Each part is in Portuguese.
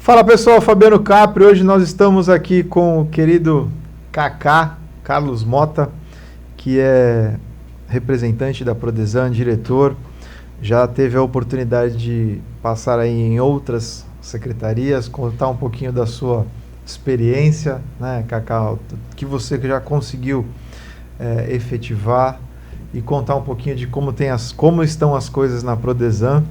Fala pessoal, Fabiano Capri. Hoje nós estamos aqui com o querido Kaká, Carlos Mota, que é representante da Prodesan, diretor. Já teve a oportunidade de passar aí em outras secretarias, contar um pouquinho da sua experiência, né, Kaká, que você já conseguiu efetivar, e contar um pouquinho de como estão as coisas na Prodesan,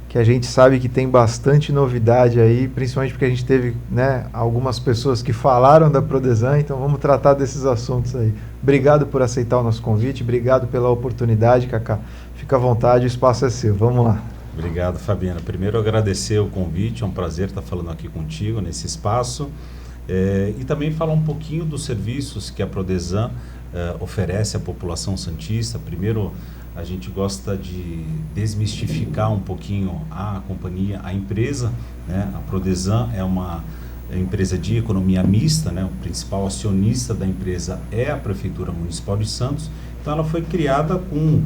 que a gente sabe que tem bastante novidade aí, principalmente porque a gente teve, né, algumas pessoas que falaram da Prodesan, então vamos tratar desses assuntos aí. Obrigado por aceitar o nosso convite, obrigado pela oportunidade, Kaká. Fica à vontade, o espaço é seu. Vamos lá. Obrigado, Fabiana. Primeiro, agradecer o convite, é um prazer estar falando aqui contigo nesse espaço, e também falar um pouquinho dos serviços que a Prodesan oferece à população santista. Primeiro, a gente gosta de desmistificar um pouquinho a companhia, a empresa, né? A Prodesan é uma empresa de economia mista, né? O principal acionista da empresa é a Prefeitura Municipal de Santos. Então ela foi criada com,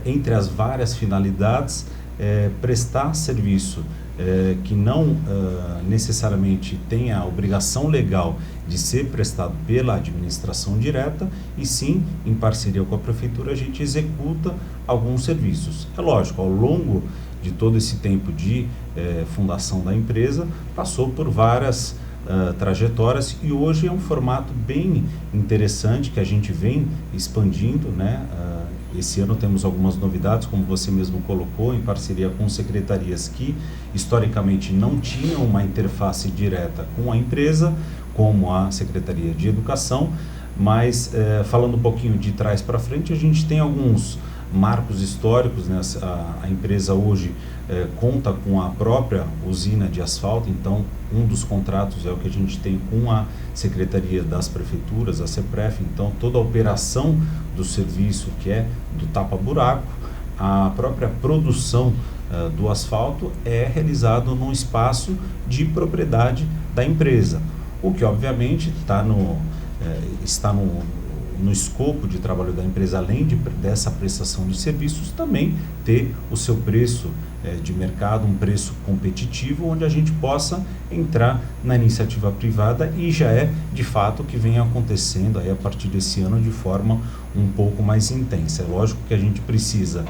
entre as várias finalidades, prestar serviço que não necessariamente tem a obrigação legal de ser prestado pela administração direta, e sim, em parceria com a Prefeitura, a gente executa alguns serviços. É lógico, ao longo de todo esse tempo de fundação da empresa, passou por várias trajetórias, e hoje é um formato bem interessante que a gente vem expandindo, né? Esse ano temos algumas novidades, como você mesmo colocou, em parceria com secretarias que historicamente não tinham uma interface direta com a empresa, como a Secretaria de Educação, mas falando um pouquinho de trás para frente, a gente tem alguns marcos históricos, né? A empresa hoje conta com a própria usina de asfalto, então um dos contratos é o que a gente tem com a Secretaria das Prefeituras, a CEPREF. Então toda a operação do serviço, que é do tapa-buraco, a própria produção do asfalto é realizado num espaço de propriedade da empresa, o que obviamente está no escopo de trabalho da empresa, além dessa prestação de serviços, também ter o seu preço de mercado, um preço competitivo, onde a gente possa entrar na iniciativa privada, e já é de fato o que vem acontecendo aí a partir desse ano de forma um pouco mais intensa. É lógico que a gente precisa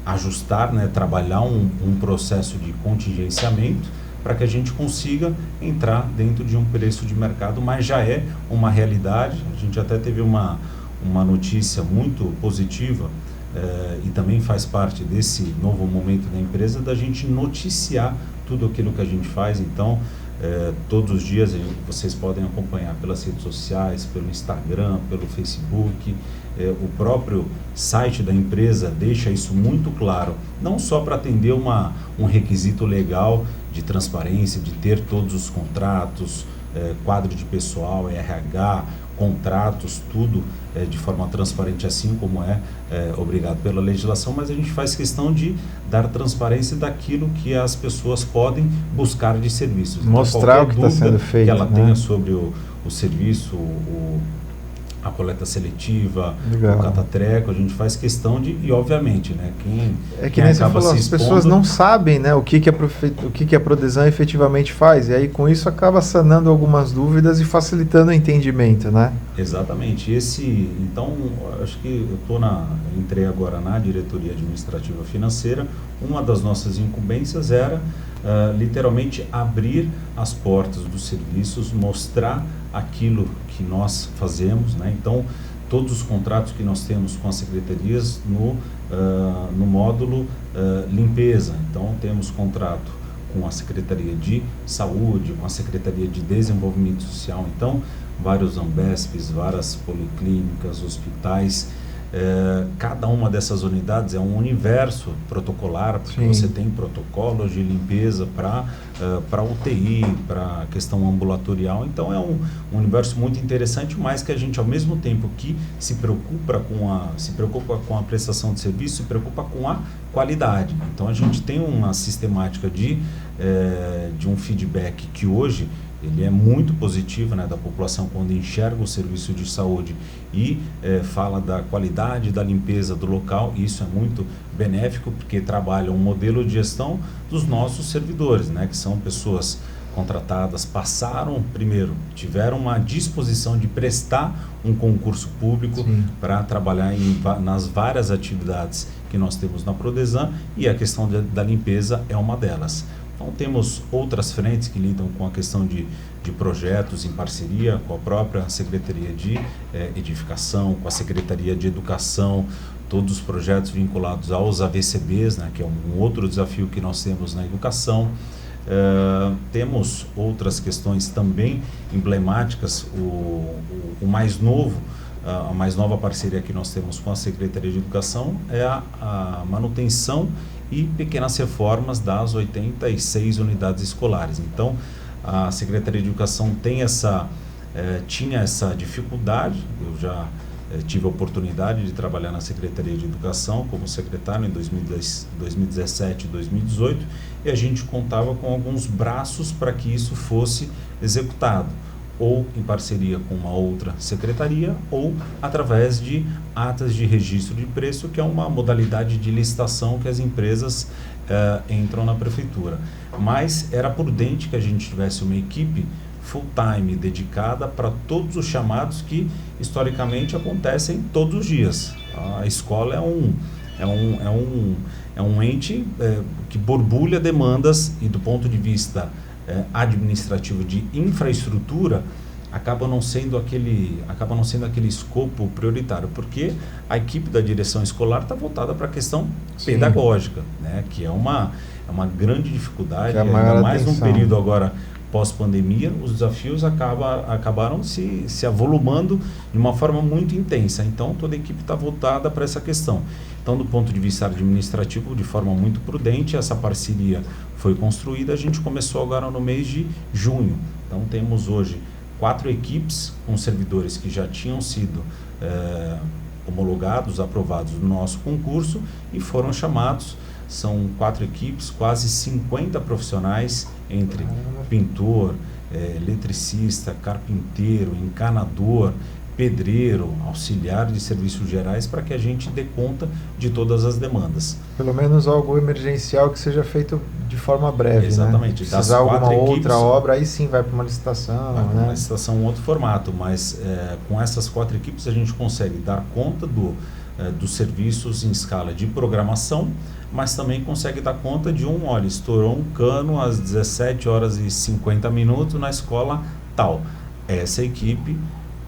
ajustar, né, trabalhar um processo de contingenciamento para que a gente consiga entrar dentro de um preço de mercado, mas já é uma realidade. A gente até teve uma notícia muito positiva, e também faz parte desse novo momento da empresa, da gente noticiar tudo aquilo que a gente faz. Então, todos os dias vocês podem acompanhar pelas redes sociais, pelo Instagram, pelo Facebook. O próprio site da empresa deixa isso muito claro, não só para atender um requisito legal de transparência, de ter todos os contratos, quadro de pessoal, RH, contratos, tudo de forma transparente, assim como é obrigado pela legislação, mas a gente faz questão de dar transparência daquilo que as pessoas podem buscar de serviços. Mostrar então, o que está sendo feito, que ela né? tenha sobre o serviço, a coleta seletiva, Legal. O catatreco, a gente faz questão de, e obviamente, né, quem nem você acaba falou, se as pessoas expondo, não sabem, né, o que a Prodesan efetivamente faz, e aí com isso acaba sanando algumas dúvidas e facilitando o entendimento, né? Exatamente. Então, acho que entrei agora na diretoria administrativa financeira. Uma das nossas incumbências era literalmente abrir as portas dos serviços, mostrar aquilo que nós fazemos, né? Então, todos os contratos que nós temos com as secretarias no módulo limpeza. Então, temos contrato com a Secretaria de Saúde, com a Secretaria de Desenvolvimento Social. Então, vários Ambesps, várias policlínicas, hospitais. Cada uma dessas unidades é um universo protocolar, porque Sim. você tem protocolos de limpeza para UTI, para questão ambulatorial. Então é um universo muito interessante, mas que a gente, ao mesmo tempo que se preocupa com a prestação de serviço, se preocupa com a qualidade. Então a gente tem uma sistemática de um feedback que hoje ele é muito positivo, né, da população quando enxerga o serviço de saúde e fala da qualidade da limpeza do local. Isso é muito benéfico porque trabalha um modelo de gestão dos nossos servidores, né, que são pessoas contratadas, tiveram uma disposição de prestar um concurso público para trabalhar nas várias atividades que nós temos na Prodesan, e a questão da limpeza é uma delas. Então temos outras frentes que lidam com a questão de projetos em parceria com a própria Secretaria de Edificação, com a Secretaria de Educação, todos os projetos vinculados aos AVCBs, né, que é um outro desafio que nós temos na educação. Temos outras questões também emblemáticas. O mais novo, a mais nova parceria que nós temos com a Secretaria de Educação é a manutenção e pequenas reformas das 86 unidades escolares. Então, a Secretaria de Educação tinha essa dificuldade. Eu já tive a oportunidade de trabalhar na Secretaria de Educação como secretário em 2017 e 2018, e a gente contava com alguns braços para que isso fosse executado, ou em parceria com uma outra secretaria, ou através de atas de registro de preço, que é uma modalidade de licitação que as empresas entram na prefeitura. Mas era prudente que a gente tivesse uma equipe full-time dedicada para todos os chamados que historicamente acontecem todos os dias. A escola é um ente que borbulha demandas, e do ponto de vista administrativo de infraestrutura acaba não sendo aquele escopo prioritário, porque a equipe da direção escolar está voltada para a questão pedagógica, né, que é uma grande dificuldade, ainda mais num período agora pós-pandemia. Os desafios acabaram se avolumando de uma forma muito intensa. Então, toda a equipe está voltada para essa questão. Então, do ponto de vista administrativo, de forma muito prudente, essa parceria foi construída. A gente começou agora no mês de junho. Então, temos hoje 4 equipes com servidores que já tinham sido homologados, aprovados no nosso concurso e foram chamados. São 4 equipes, quase 50 profissionais, entre pintor, eletricista, carpinteiro, encanador, pedreiro, auxiliar de serviços gerais, para que a gente dê conta de todas as demandas. Pelo menos algo emergencial que seja feito de forma breve. Exatamente. Né? Se precisar alguma outra obra, aí sim vai para uma licitação. Vai para uma licitação, um outro formato, mas com essas 4 equipes a gente consegue dar conta dos serviços em escala de programação, mas também consegue dar conta de estourou um cano às 17h50 na escola tal. Essa equipe,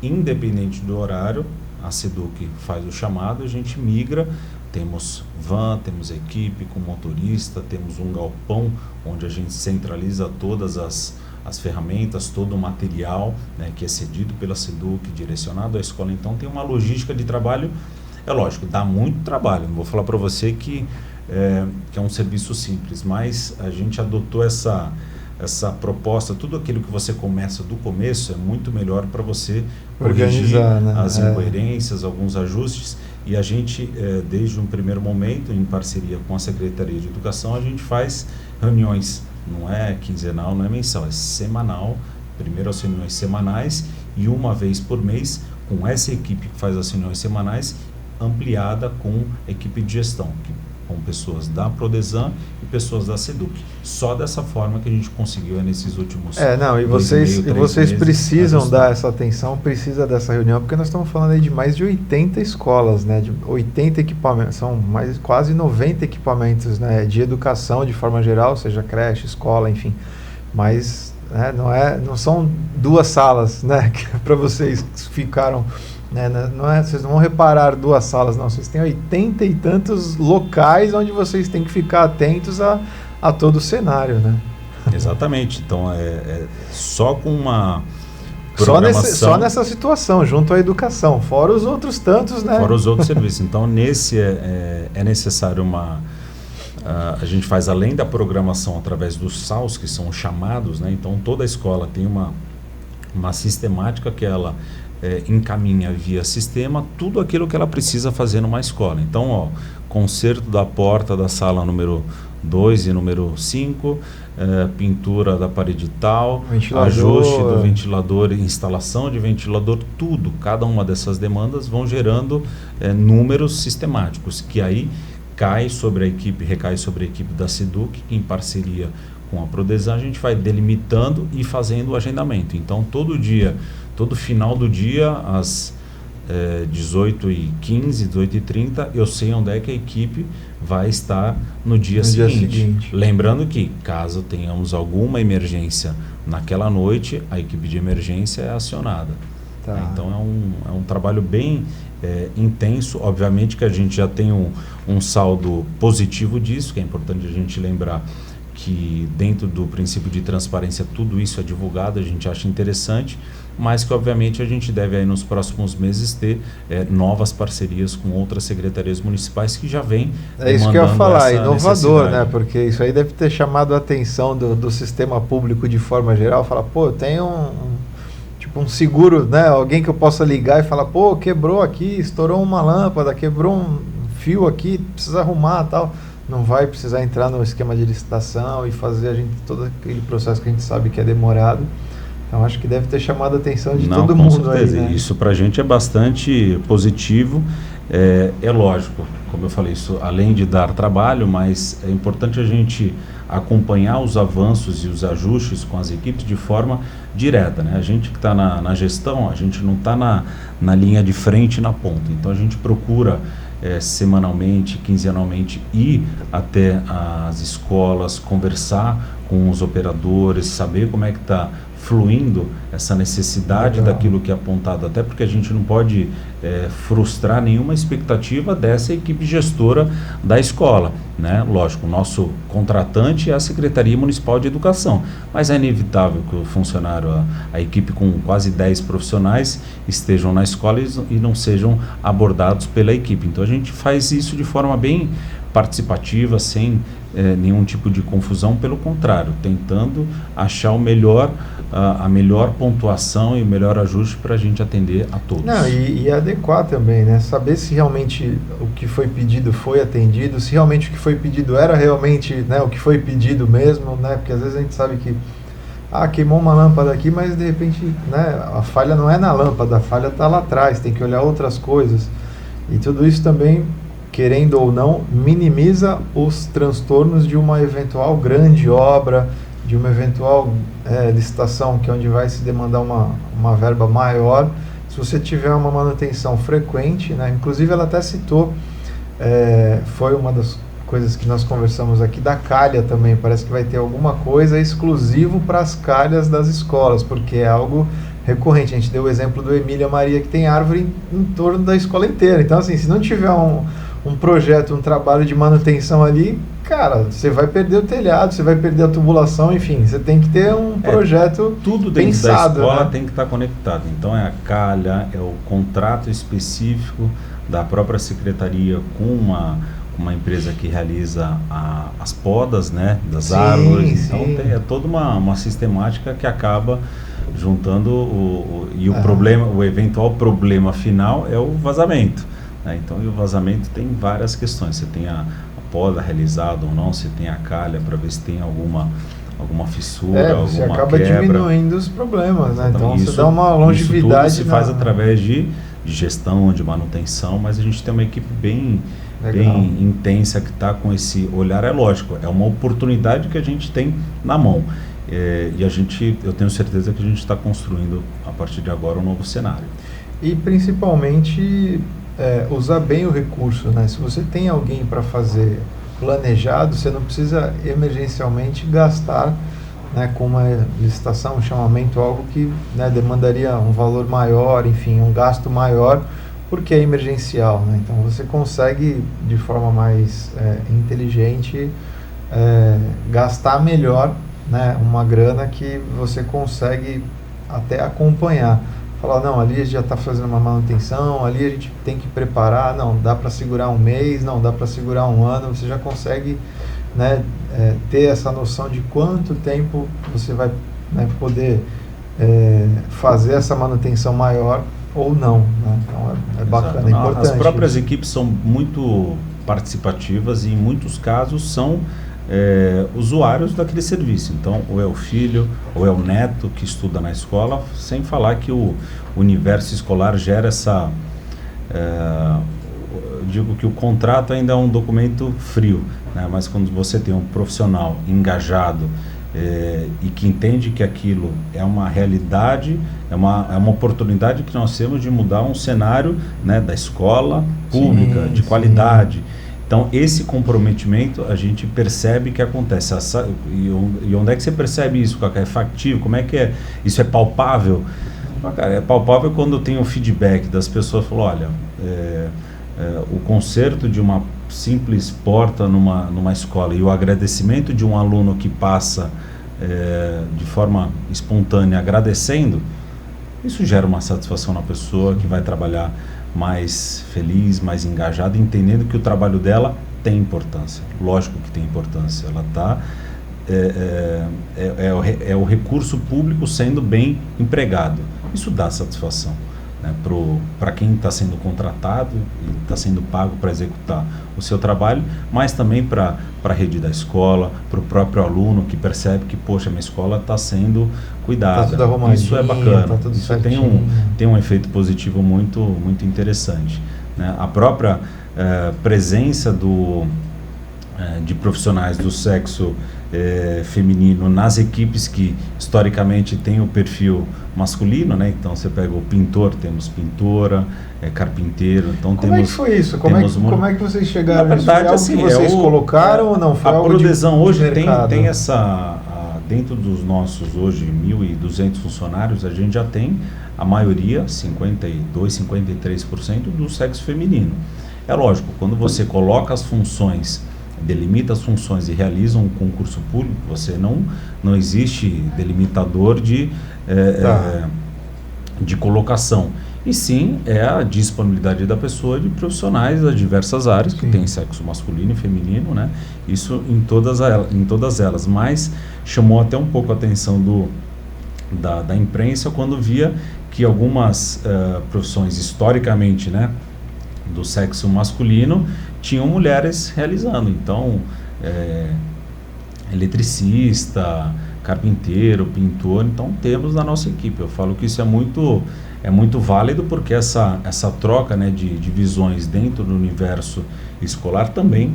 independente do horário, a SEDUC faz o chamado, a gente migra, temos van, temos equipe com motorista, temos um galpão onde a gente centraliza todas as ferramentas, todo o material, né, que é cedido pela SEDUC, direcionado à escola. Então tem uma logística de trabalho. É lógico, dá muito trabalho, não vou falar para você que é um serviço simples, mas a gente adotou essa proposta. Tudo aquilo que você começa do começo é muito melhor para você corrigir as incoerências, alguns ajustes, e a gente, desde um primeiro momento, em parceria com a Secretaria de Educação, a gente faz reuniões, não é quinzenal, não é mensal, é semanal. Primeiro as reuniões semanais e uma vez por mês com essa equipe que faz as reuniões semanais, ampliada com equipe de gestão, com pessoas da Prodesan e pessoas da SEDUC. Só dessa forma que a gente conseguiu nesses últimos e vocês precisam dar essa atenção, precisa dessa reunião, porque nós estamos falando aí de mais de 80 escolas, né, de 80 equipamentos, são quase 90 equipamentos, né, de educação de forma geral, seja creche, escola, enfim, mas não são 2 salas, né, para vocês que ficaram... vocês não vão reparar 2 salas, não. Vocês têm 80 e tantos locais onde vocês têm que ficar atentos a todo o cenário, né? Exatamente. Então, só com uma programação... Só nessa situação, junto à educação, fora os outros tantos, né? Fora os outros serviços. Então, nesse é necessário a gente faz, além da programação, através dos SAUs, que são chamados, né? Então, toda a escola tem uma sistemática que ela... encaminha via sistema tudo aquilo que ela precisa fazer numa escola. Então, conserto da porta da sala número 2 e número 5, pintura da parede tal, Ventilador. ajuste do ventilador, instalação de ventilador, tudo, cada uma dessas demandas vão gerando números sistemáticos, que aí recai sobre a equipe da SEDUC, que em parceria com a Prodesan a gente vai delimitando e fazendo o agendamento. Então todo final do dia, às 18h15, 18h30, eu sei onde é que a equipe vai estar no dia seguinte. Lembrando que, caso tenhamos alguma emergência naquela noite, a equipe de emergência é acionada. Tá. Então é um trabalho bem intenso. Obviamente que a gente já tem um saldo positivo disso, que é importante a gente lembrar que dentro do princípio de transparência tudo isso é divulgado, a gente acha interessante, mas que obviamente a gente deve aí nos próximos meses ter novas parcerias com outras secretarias municipais que já vêm isso que eu ia falar, inovador, né? Porque isso aí deve ter chamado a atenção do sistema público de forma geral, falar, pô, eu tenho um seguro, né? Alguém que eu possa ligar e falar, pô, quebrou aqui, estourou uma lâmpada, quebrou um fio aqui, precisa arrumar, tal. Não vai precisar entrar no esquema de licitação e fazer todo aquele processo que a gente sabe que é demorado. Então acho que deve ter chamado a atenção de todo mundo. Com certeza. Aí, né? Isso para a gente é bastante positivo. É lógico, como eu falei, isso além de dar trabalho, mas é importante a gente acompanhar os avanços e os ajustes com as equipes de forma direta, né? A gente que está na gestão, a gente não está na linha de frente, na ponta. Então a gente procura semanalmente, quinzenalmente ir até as escolas, conversar com os operadores, saber como é que está fluindo essa necessidade daquilo que é apontado, até porque a gente não pode frustrar nenhuma expectativa dessa equipe gestora da escola, né? Lógico, o nosso contratante é a Secretaria Municipal de Educação, mas é inevitável que o funcionário, a equipe com quase 10 profissionais estejam na escola e não sejam abordados pela equipe. Então a gente faz isso de forma bem participativa, sem nenhum tipo de confusão, pelo contrário, tentando achar a melhor pontuação e o melhor ajuste para a gente atender a todos. Não, e adequar também, né? Saber se realmente o que foi pedido foi atendido, se realmente o que foi pedido era realmente, né, o que foi pedido mesmo, né? Porque às vezes a gente sabe que queimou uma lâmpada aqui, mas de repente, né, a falha não é na lâmpada, a falha está lá atrás, tem que olhar outras coisas. E tudo isso também, querendo ou não, minimiza os transtornos de uma eventual grande obra, de uma eventual licitação, que é onde vai se demandar uma verba maior. Se você tiver uma manutenção frequente, né? Inclusive ela até citou, foi uma das coisas que nós conversamos aqui, da calha também, parece que vai ter alguma coisa exclusivo para as calhas das escolas, porque é algo recorrente. A gente deu o exemplo do Emília Maria, que tem árvore em torno da escola inteira. Então, assim, se não tiver um projeto, um trabalho de manutenção ali, cara, você vai perder o telhado, você vai perder a tubulação, enfim, você tem que ter um projeto tudo dentro pensado, da escola, né? Tem que estar conectado. Então é a calha, é o contrato específico da própria secretaria com uma empresa que realiza as podas, né, das árvores. Então tem toda uma sistemática que acaba juntando o eventual problema final é o vazamento, né? Então, e o vazamento tem várias questões. Você tem a poda realizada ou não, você tem a calha para ver se tem alguma fissura, você alguma acaba quebra. Diminuindo os problemas, né? Então isso, você dá uma longevidade. Isso tudo se faz através de gestão, de manutenção, mas a gente tem uma equipe bem intensa que está com esse olhar. É lógico, é uma oportunidade que a gente tem na mão. E eu tenho certeza que a gente está construindo a partir de agora um novo cenário. E principalmente usar bem o recurso, né? Se você tem alguém para fazer planejado, você não precisa emergencialmente gastar, né, com uma licitação, um chamamento, algo que, né, demandaria um valor maior, enfim, um gasto maior, porque é emergencial, né? Então você consegue de forma mais inteligente gastar melhor, né, uma grana que você consegue até acompanhar. Falar, não, ali a gente já está fazendo uma manutenção, ali a gente tem que preparar, não, dá para segurar um mês, não, dá para segurar um ano, você já consegue, né, ter essa noção de quanto tempo você vai, né, poder fazer essa manutenção maior ou não, né? Então é bacana, é importante. As próprias equipes são muito participativas e em muitos casos são usuários daquele serviço. Então, ou é o filho, ou é o neto que estuda na escola, sem falar que o universo escolar gera essa... eu digo que o contrato ainda é um documento frio, né? Mas quando você tem um profissional engajado e que entende que aquilo é uma realidade, é uma oportunidade que nós temos de mudar um cenário, né, da escola pública, de qualidade. Então, esse comprometimento a gente percebe que acontece. E onde é que você percebe isso, Cacá? É factível? Como é que é? Isso é palpável? Cara, é palpável quando tem o feedback das pessoas. Falam, olha, o conserto de uma simples porta numa escola e o agradecimento de um aluno que passa de forma espontânea agradecendo, isso gera uma satisfação na pessoa que vai trabalhar mais feliz, mais engajada, entendendo que o trabalho dela tem importância. Lógico que tem importância. Ela está é o recurso público sendo bem empregado. Isso dá satisfação, né, para quem está sendo contratado e está sendo pago para executar o seu trabalho, mas também para a rede da escola, para o próprio aluno que percebe que, poxa, minha escola está sendo cuidada. Tá tudo arrumadinho, isso é bacana, tá tudo isso certinho. tem um efeito positivo muito, muito interessante, né? A própria presença de profissionais do sexo feminino nas equipes que historicamente tem o perfil masculino, né? Então você pega o pintor, temos pintora, carpinteiro, então como é que foi isso? Como é que vocês chegaram? Na verdade, isso foi algo que vocês colocaram ou não? Foi a algo Prodezan hoje mercado? tem essa, dentro dos nossos hoje 1.200 funcionários, a gente já tem a maioria, 52, 53% do sexo feminino. É lógico, quando você coloca as funções, delimita as funções e realiza um concurso público, você não existe delimitador de colocação. E sim, é a disponibilidade da pessoa de profissionais das diversas áreas, que tem sexo masculino e feminino, né? Isso em todas elas. Mas chamou até um pouco a atenção da imprensa quando via que algumas profissões historicamente, né, do sexo masculino tinham mulheres realizando. Então, eletricista, carpinteiro, pintor, então temos na nossa equipe. Eu falo que isso é muito válido, porque essa troca, né, de visões dentro do universo escolar também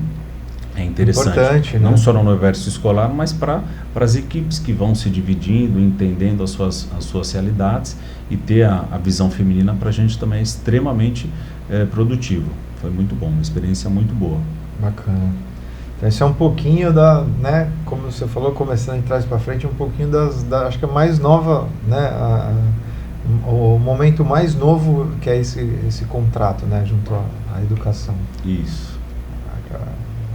é interessante. Importante, né? Não só no universo escolar, mas para as equipes que vão se dividindo, entendendo as suas realidades, e ter a visão feminina para a gente também é extremamente produtivo. Foi muito bom, uma experiência muito boa. Bacana. Então, esse é um pouquinho né, como você falou, começando de trás para frente, um pouquinho acho que a mais nova, né, o momento mais novo que é esse contrato, né, junto à educação. Isso.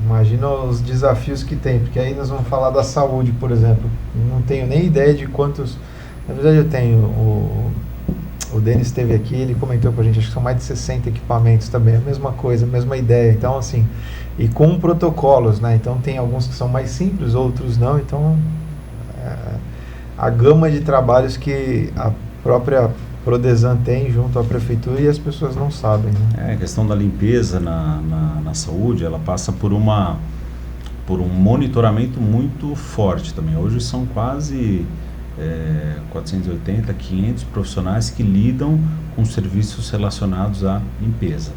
Imagina os desafios que tem, porque aí nós vamos falar da saúde, por exemplo. Não tenho nem ideia de quantos... Na verdade eu tenho... O Denis esteve aqui, ele comentou com a gente, acho que são mais de 60 equipamentos também, a mesma coisa, a mesma ideia. Então, assim, e com protocolos, né? Então, tem alguns que são mais simples, outros não. Então, a gama de trabalhos que a própria Prodezan tem junto à prefeitura e as pessoas não sabem, né? A questão da limpeza na saúde, ela passa por um monitoramento muito forte também. Hoje são quase 480, 500 profissionais que lidam com serviços relacionados à limpeza.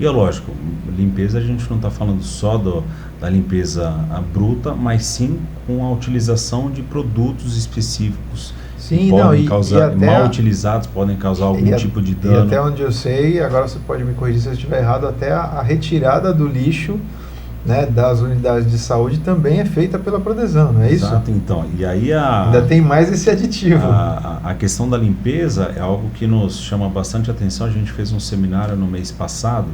E é lógico, limpeza a gente não está falando só da limpeza bruta, mas sim com a utilização de produtos específicos. Sim, podem causar, mal utilizados, podem causar algum tipo de dano. E até onde eu sei, agora você pode me corrigir se eu estiver errado, até a retirada do lixo, né, das unidades de saúde também é feita pela Prodezan, não é isso? Exato, então. E aí ainda tem mais esse aditivo. A questão da limpeza é algo que nos chama bastante atenção. A gente fez um seminário no mês passado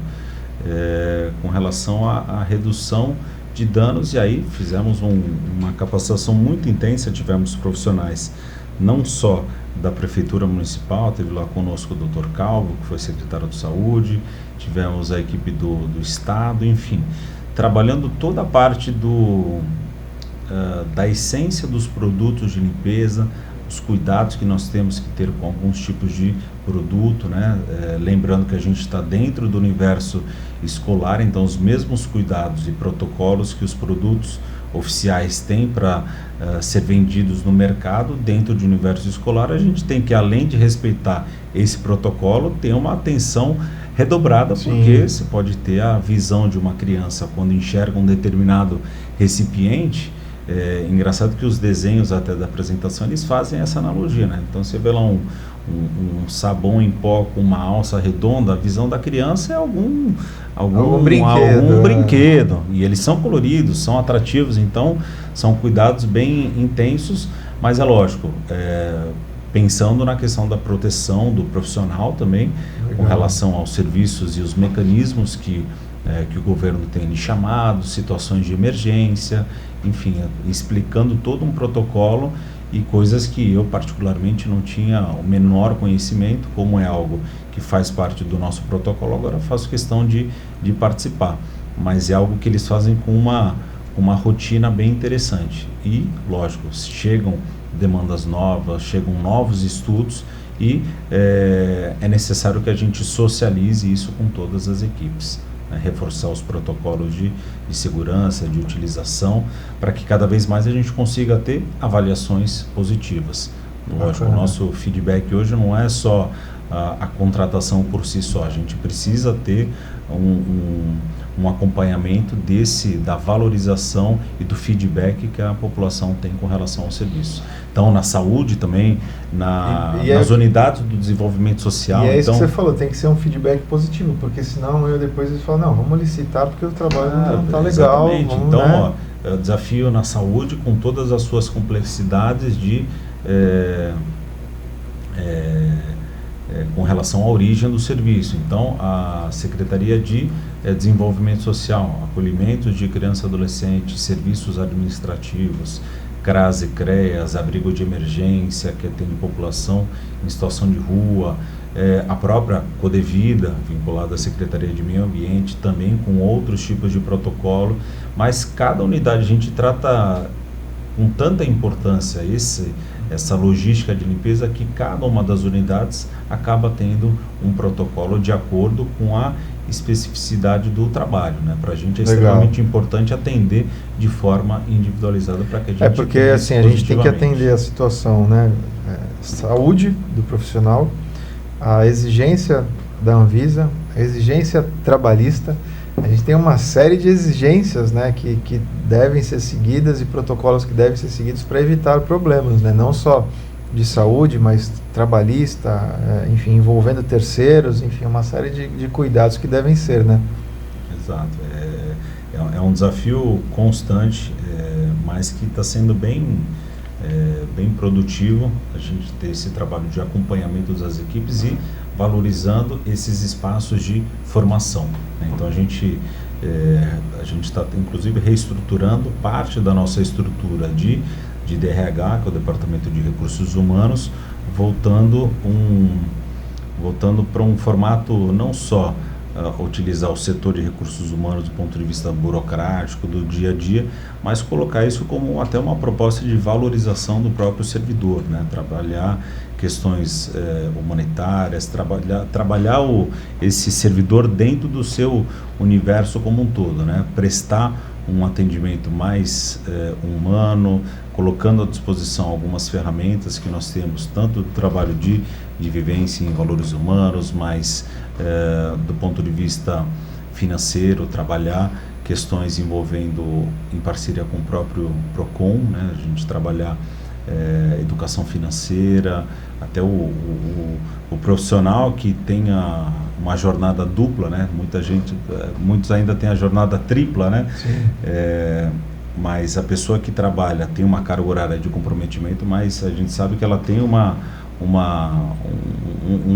com relação à redução de danos, e aí fizemos uma capacitação muito intensa. Tivemos profissionais não só da Prefeitura Municipal, teve lá conosco o Dr. Calvo, que foi secretário de Saúde, tivemos a equipe do Estado, enfim, trabalhando toda a parte da essência dos produtos de limpeza, os cuidados que nós temos que ter com alguns tipos de produto, né? Lembrando que a gente está dentro do universo escolar, então os mesmos cuidados e protocolos que os produtos oficiais têm para ser vendidos no mercado dentro do universo escolar, a gente tem que, além de respeitar esse protocolo, ter uma atenção redobrada, Sim. porque você pode ter a visão de uma criança quando enxerga um determinado recipiente. Engraçado que os desenhos até da apresentação eles fazem essa analogia, né? Então você vê lá um sabão em pó com uma alça redonda, a visão da criança é algum brinquedo. E eles são coloridos, são atrativos, então são cuidados bem intensos, mas é lógico, pensando na questão da proteção do profissional também, com relação aos serviços e os mecanismos que o governo tem de chamados, situações de emergência, enfim, explicando todo um protocolo e coisas que eu particularmente não tinha o menor conhecimento, como é algo que faz parte do nosso protocolo, agora faço questão de participar, mas é algo que eles fazem com uma rotina bem interessante e, lógico, chegam demandas novas, chegam novos estudos e é necessário que a gente socialize isso com todas as equipes. Reforçar os protocolos de segurança, de utilização, para que cada vez mais a gente consiga ter avaliações positivas. Lógico, o nosso feedback hoje não é só a contratação por si só, a gente precisa ter um acompanhamento da valorização e do feedback que a população tem com relação ao serviço. Então, na saúde também, nas unidades do desenvolvimento social. E é isso que você falou, tem que ser um feedback positivo, porque senão depois eles falam, não, vamos licitar porque o trabalho não está legal. Vamos, então, desafio na saúde com todas as suas complexidades com relação à origem do serviço. Então, a Secretaria de Desenvolvimento Social, acolhimentos de criança e adolescente, serviços administrativos, CRAS e CREAS, abrigo de emergência, que atende população em situação de rua, a própria Codevida, vinculada à Secretaria de Meio Ambiente, também com outros tipos de protocolo, mas cada unidade a gente trata com tanta importância essa logística de limpeza que cada uma das unidades acaba tendo um protocolo de acordo com a especificidade do trabalho, né? Para a gente é extremamente importante atender de forma individualizada para que a gente porque assim a gente tem que atender a situação, né? Saúde do profissional, a exigência da Anvisa, a exigência trabalhista. A gente tem uma série de exigências, né, que devem ser seguidas e protocolos que devem ser seguidos para evitar problemas, né? Não só de saúde, mas trabalhista, enfim, envolvendo terceiros, enfim, uma série de cuidados que devem ser, né? Exato. É um desafio constante, mas que está sendo bem produtivo a gente ter esse trabalho de acompanhamento das equipes e valorizando esses espaços de formação, né? Então a gente está inclusive reestruturando parte da nossa estrutura de DRH, que é o Departamento de Recursos Humanos, voltando para um formato não só utilizar o setor de recursos humanos do ponto de vista burocrático, do dia a dia, mas colocar isso como até uma proposta de valorização do próprio servidor, né? Trabalhar questões humanitárias, trabalhar esse servidor dentro do seu universo como um todo, né? Prestar um atendimento mais humano, colocando à disposição algumas ferramentas que nós temos, tanto do trabalho de vivência em valores humanos, mas do ponto de vista financeiro, trabalhar questões envolvendo, em parceria com o próprio PROCON, né? A gente trabalhar educação financeira, até o profissional que tenha uma jornada dupla, né? Muitos ainda têm a jornada tripla, né? Mas a pessoa que trabalha tem uma carga horária de comprometimento, mas a gente sabe que ela tem um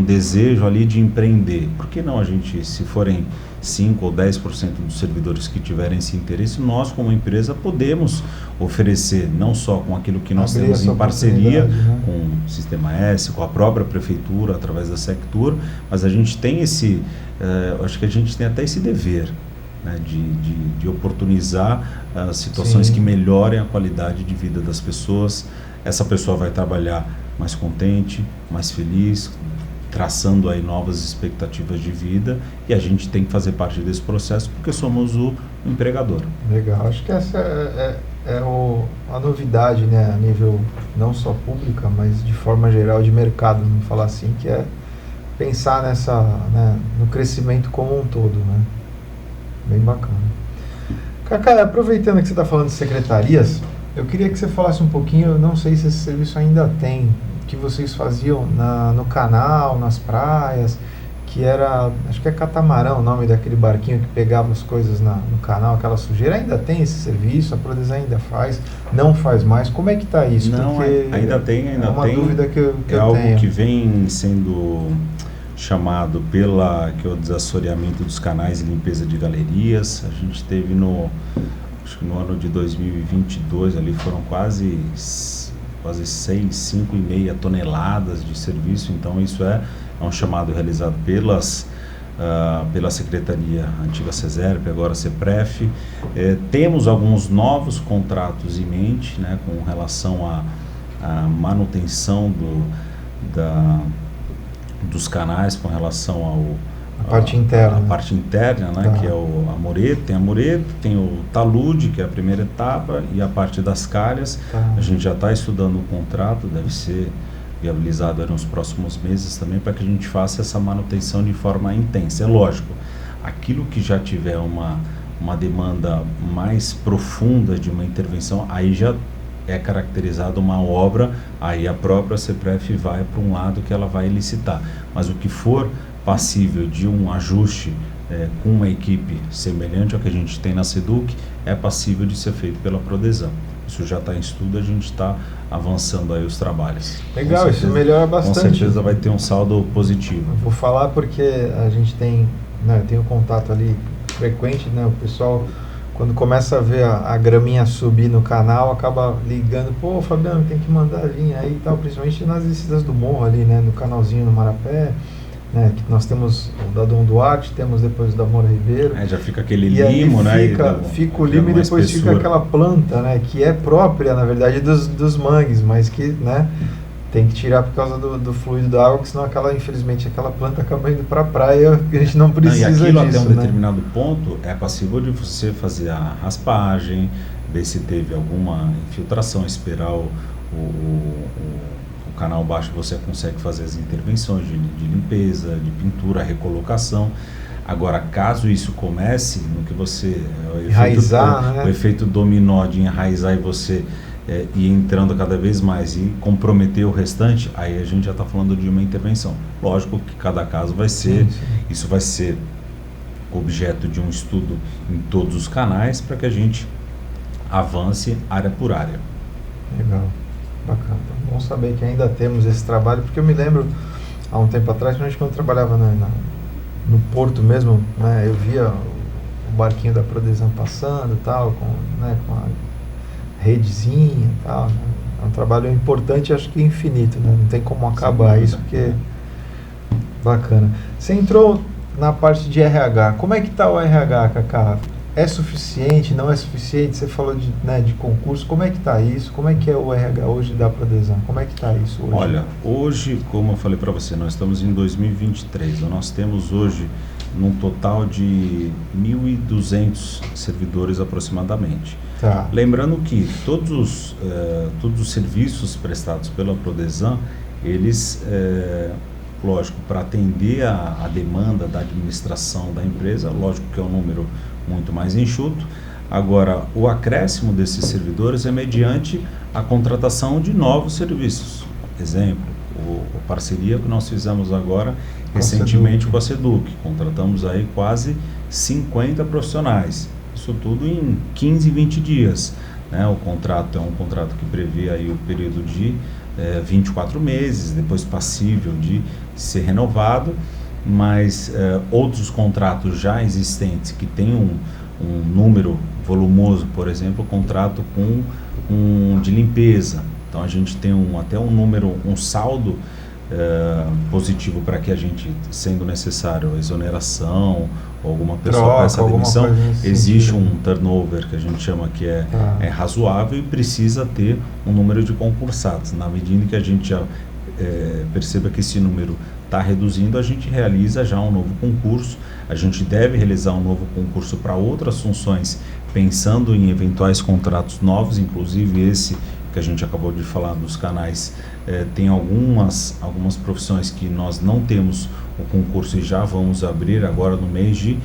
desejo ali de empreender. Por que não a gente, se forem 5 ou 10% dos servidores que tiverem esse interesse, nós como empresa podemos oferecer, não só com aquilo que nós temos em parceria, né, com o Sistema S, com a própria Prefeitura, através da Sectur, mas a gente tem acho que a gente tem até esse dever, né, de oportunizar situações que melhorem a qualidade de vida das pessoas. Essa pessoa vai trabalhar mais contente, mais feliz, traçando aí novas expectativas de vida, e a gente tem que fazer parte desse processo porque somos o empregador. Legal, acho que essa a novidade, né, a nível não só pública, mas de forma geral de mercado, vamos falar assim, que é pensar no crescimento como um todo, né? Bem bacana. Cacá, aproveitando que você está falando de secretarias, eu queria que você falasse um pouquinho, eu não sei se esse serviço ainda tem, que vocês faziam no canal, nas praias, que era, acho que é catamarão o nome daquele barquinho que pegava as coisas no canal, aquela sujeira. Ainda tem esse serviço? A Prodesan ainda faz? Não faz mais? Como é que está isso? Não, porque ainda tem. É uma dúvida que eu tenho. É algo que vem sendo chamado que é o desassoreamento dos canais e limpeza de galerias. A gente teve acho que no ano de 2022 ali foram quase 5,5 toneladas de serviço. Então isso é um chamado realizado pela Secretaria antiga CESERP, agora CEPREF. Temos alguns novos contratos em mente, né, com relação à manutenção dos canais, com relação a parte interna. A parte interna, né, que é a mureta, tem o talude, que é a primeira etapa, e a parte das calhas. A gente já está estudando o contrato, deve ser viabilizado nos próximos meses também, para que a gente faça essa manutenção de forma intensa. É lógico, aquilo que já tiver uma demanda mais profunda de uma intervenção, aí já é caracterizado uma obra, aí a própria CEPREF vai para um lado que ela vai licitar. Mas o que for passível de um ajuste com uma equipe semelhante ao que a gente tem na SEDUC, é passível de ser feito pela Prodesan. Isso já está em estudo, a gente está avançando aí os trabalhos. Legal, certeza, isso melhora bastante. Com certeza vai ter um saldo positivo. Eu vou falar porque a gente tem um contato ali frequente, né? O pessoal, quando começa a ver a graminha subir no canal, acaba ligando, pô, Fabiano, tem que mandar vir aí e tal, principalmente nas descidas do morro ali, né? No canalzinho no Marapé. Né, que nós temos o da Dom Duarte, temos depois o da Moura Ribeiro. Já fica aquele limo, né? Fica o limo e depois espessura. Fica aquela planta, né? Que é própria, na verdade, dos mangues, mas que, né? Tem que tirar por causa do fluido da água, porque senão infelizmente aquela planta acaba indo para a praia, e a gente não precisa disso. E aquilo até um determinado ponto é passível de você fazer a raspagem, ver se teve alguma infiltração, esperar o canal baixo, você consegue fazer as intervenções de limpeza, de pintura, recolocação. Agora, caso isso comece, no que você... o efeito dominó de enraizar e você ir entrando cada vez mais e comprometer o restante, aí a gente já está falando de uma intervenção. Lógico que cada caso vai ser... Sim. Isso vai ser objeto de um estudo em todos os canais para que a gente avance área por área. Legal. Bacana. Bom saber que ainda temos esse trabalho, porque eu me lembro, há um tempo atrás, quando eu trabalhava no porto mesmo, né, eu via o barquinho da Prodesan passando e tal, com a redezinha e tal. Né. É um trabalho importante, acho que infinito, né, não tem como acabar isso, porque... Bacana. Você entrou na parte de RH. Como é que está o RH, Cacá? É suficiente, não é suficiente? Você falou de concurso, como é que está isso? Como é que é o RH hoje da Prodesan? Como é que está isso hoje? Olha, hoje, como eu falei para você, nós estamos em 2023, nós temos hoje num total de 1.200 servidores aproximadamente. Tá. Lembrando que todos os serviços prestados pela Prodesan, eles, lógico, para atender a demanda da administração da empresa, lógico que é um número muito mais enxuto. Agora, o acréscimo desses servidores é mediante a contratação de novos serviços. Exemplo, a parceria que nós fizemos agora recentemente com a SEDUC. Contratamos aí quase 50 profissionais. Isso tudo em 15, 20 dias. Né? O contrato é um contrato que prevê aí o período de 24 meses, depois passível de ser renovado. Mas outros contratos já existentes que têm um número volumoso, por exemplo, contrato de limpeza. Então a gente tem até um número, um saldo positivo para que a gente, sendo necessário exoneração ou alguma pessoa peça demissão, existe um turnover que a gente chama que é razoável e precisa ter um número de concursados. Na medida que a gente já perceba que esse número está reduzindo, a gente realiza já um novo concurso. A gente deve realizar um novo concurso para outras funções, pensando em eventuais contratos novos, inclusive esse que a gente acabou de falar dos canais. Tem algumas profissões que nós não temos o concurso e já vamos abrir agora no mês de